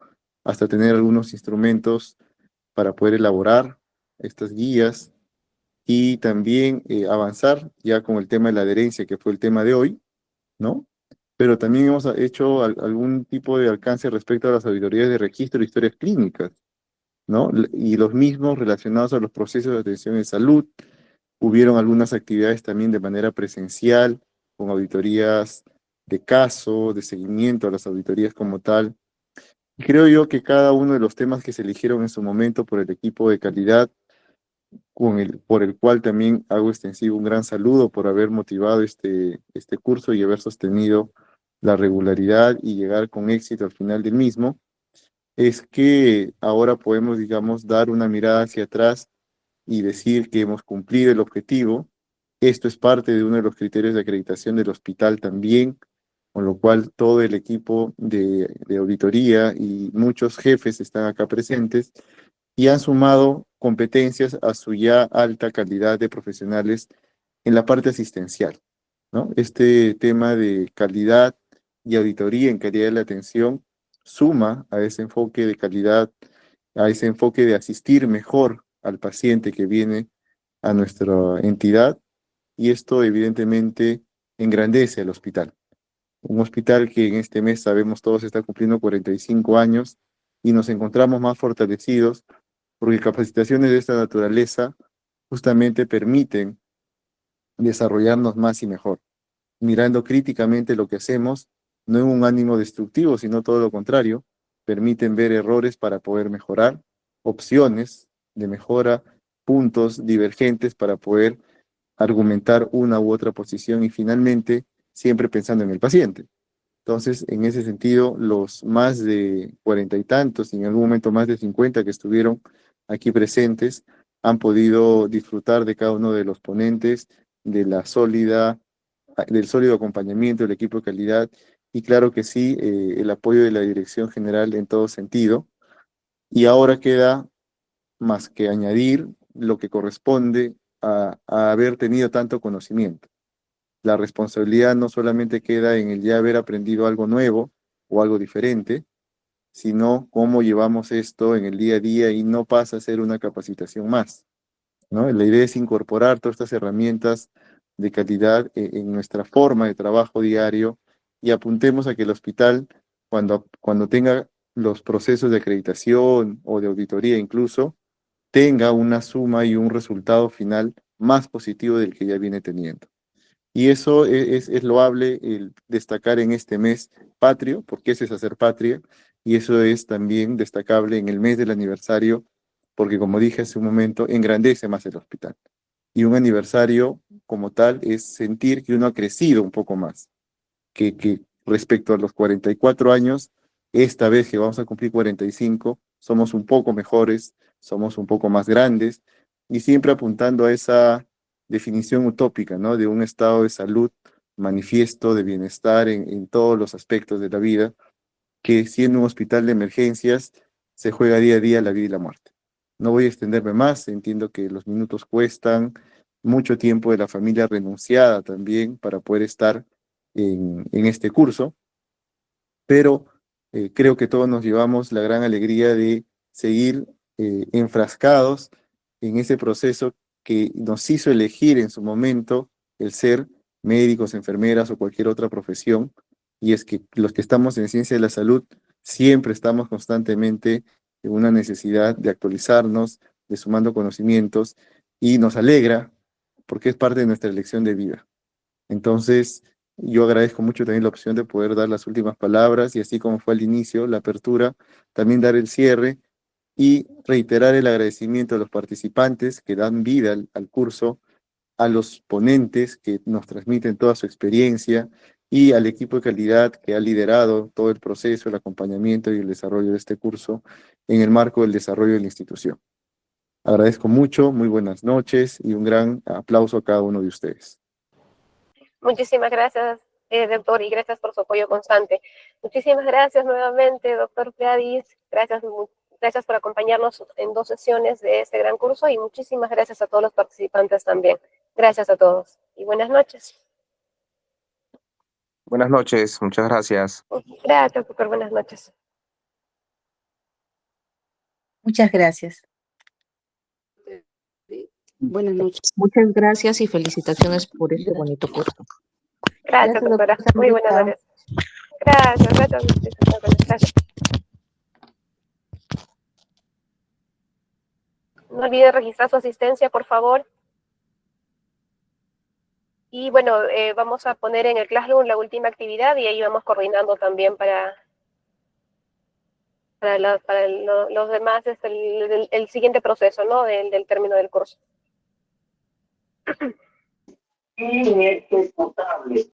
hasta tener algunos instrumentos para poder elaborar estas guías y también avanzar ya con el tema de la adherencia, que fue el tema de hoy, ¿no? Pero también hemos hecho algún tipo de alcance respecto a las auditorías de registro de historias clínicas, ¿no? Y los mismos relacionados a los procesos de atención en salud. Hubieron algunas actividades también de manera presencial, con auditorías de caso, de seguimiento a las auditorías como tal. Y creo yo que cada uno de los temas que se eligieron en su momento por el equipo de calidad, por el cual también hago extensivo un gran saludo por haber motivado este curso y haber sostenido la regularidad y llegar con éxito al final del mismo, es que ahora podemos, digamos, dar una mirada hacia atrás y decir que hemos cumplido el objetivo. Esto es parte de uno de los criterios de acreditación del hospital también, con lo cual todo el equipo de auditoría y muchos jefes están acá presentes y han sumado competencias a su ya alta calidad de profesionales en la parte asistencial, ¿no? Este tema de calidad y auditoría en calidad de la atención suma a ese enfoque de calidad, a ese enfoque de asistir mejor al paciente que viene a nuestra entidad, y esto evidentemente engrandece al hospital. Un hospital que en este mes sabemos todos está cumpliendo 45 años y nos encontramos más fortalecidos porque capacitaciones de esta naturaleza justamente permiten desarrollarnos más y mejor, mirando críticamente lo que hacemos, no en un ánimo destructivo, sino todo lo contrario, permiten ver errores para poder mejorar, opciones de mejora, puntos divergentes para poder argumentar una u otra posición y finalmente siempre pensando en el paciente. Entonces, en ese sentido, los más de 40 y tantos, y en algún momento más de 50 que estuvieron aquí presentes, han podido disfrutar de cada uno de los ponentes, de del sólido acompañamiento del equipo de calidad, y claro que sí, el apoyo de la dirección general en todo sentido. Y ahora queda más que añadir lo que corresponde a haber tenido tanto conocimiento. La responsabilidad no solamente queda en el ya haber aprendido algo nuevo o algo diferente, sino cómo llevamos esto en el día a día y no pasa a ser una capacitación más, ¿no? La idea es incorporar todas estas herramientas de calidad en nuestra forma de trabajo diario y apuntemos a que el hospital, cuando tenga los procesos de acreditación o de auditoría incluso, tenga una suma y un resultado final más positivo del que ya viene teniendo. Y eso es loable el destacar en este mes patrio, porque ese es hacer patria, y eso es también destacable en el mes del aniversario, porque como dije hace un momento, engrandece más el hospital. Y un aniversario como tal es sentir que uno ha crecido un poco más, que respecto a los 44 años, esta vez que vamos a cumplir 45, somos un poco mejores, somos un poco más grandes, y siempre apuntando a esa definición utópica, ¿no? De un estado de salud manifiesto, de bienestar en todos los aspectos de la vida, que siendo un hospital de emergencias se juega día a día la vida y la muerte. No voy a extenderme más, entiendo que los minutos cuestan, mucho tiempo de la familia renunciada también para poder estar en este curso, pero creo que todos nos llevamos la gran alegría de seguir enfrascados en ese proceso que nos hizo elegir en su momento el ser médicos, enfermeras o cualquier otra profesión, y es que los que estamos en ciencia de la salud siempre estamos constantemente en una necesidad de actualizarnos, de sumando conocimientos, y nos alegra porque es parte de nuestra elección de vida. Entonces, yo agradezco mucho también la opción de poder dar las últimas palabras y así como fue al inicio, la apertura, también dar el cierre y reiterar el agradecimiento a los participantes que dan vida al curso, a los ponentes que nos transmiten toda su experiencia y al equipo de calidad que ha liderado todo el proceso, el acompañamiento y el desarrollo de este curso en el marco del desarrollo de la institución. Agradezco mucho, muy buenas noches y un gran aplauso a cada uno de ustedes. Muchísimas gracias, doctor, y gracias por su apoyo constante. Muchísimas gracias nuevamente, doctor Fradies. Gracias por acompañarnos en 2 sesiones de este gran curso y muchísimas gracias a todos los participantes también. Gracias a todos y buenas noches. Buenas noches, muchas gracias. Gracias, doctor. Buenas noches. Muchas gracias. Buenas noches. Muchas gracias y felicitaciones por este bonito curso. Gracias, doctora. Muy buenas noches. Gracias. No olvide registrar su asistencia, por favor. Y bueno, vamos a poner en el Classroom la última actividad y ahí vamos coordinando también para los demás, el siguiente proceso, ¿no? Del término del curso. Inejecutable.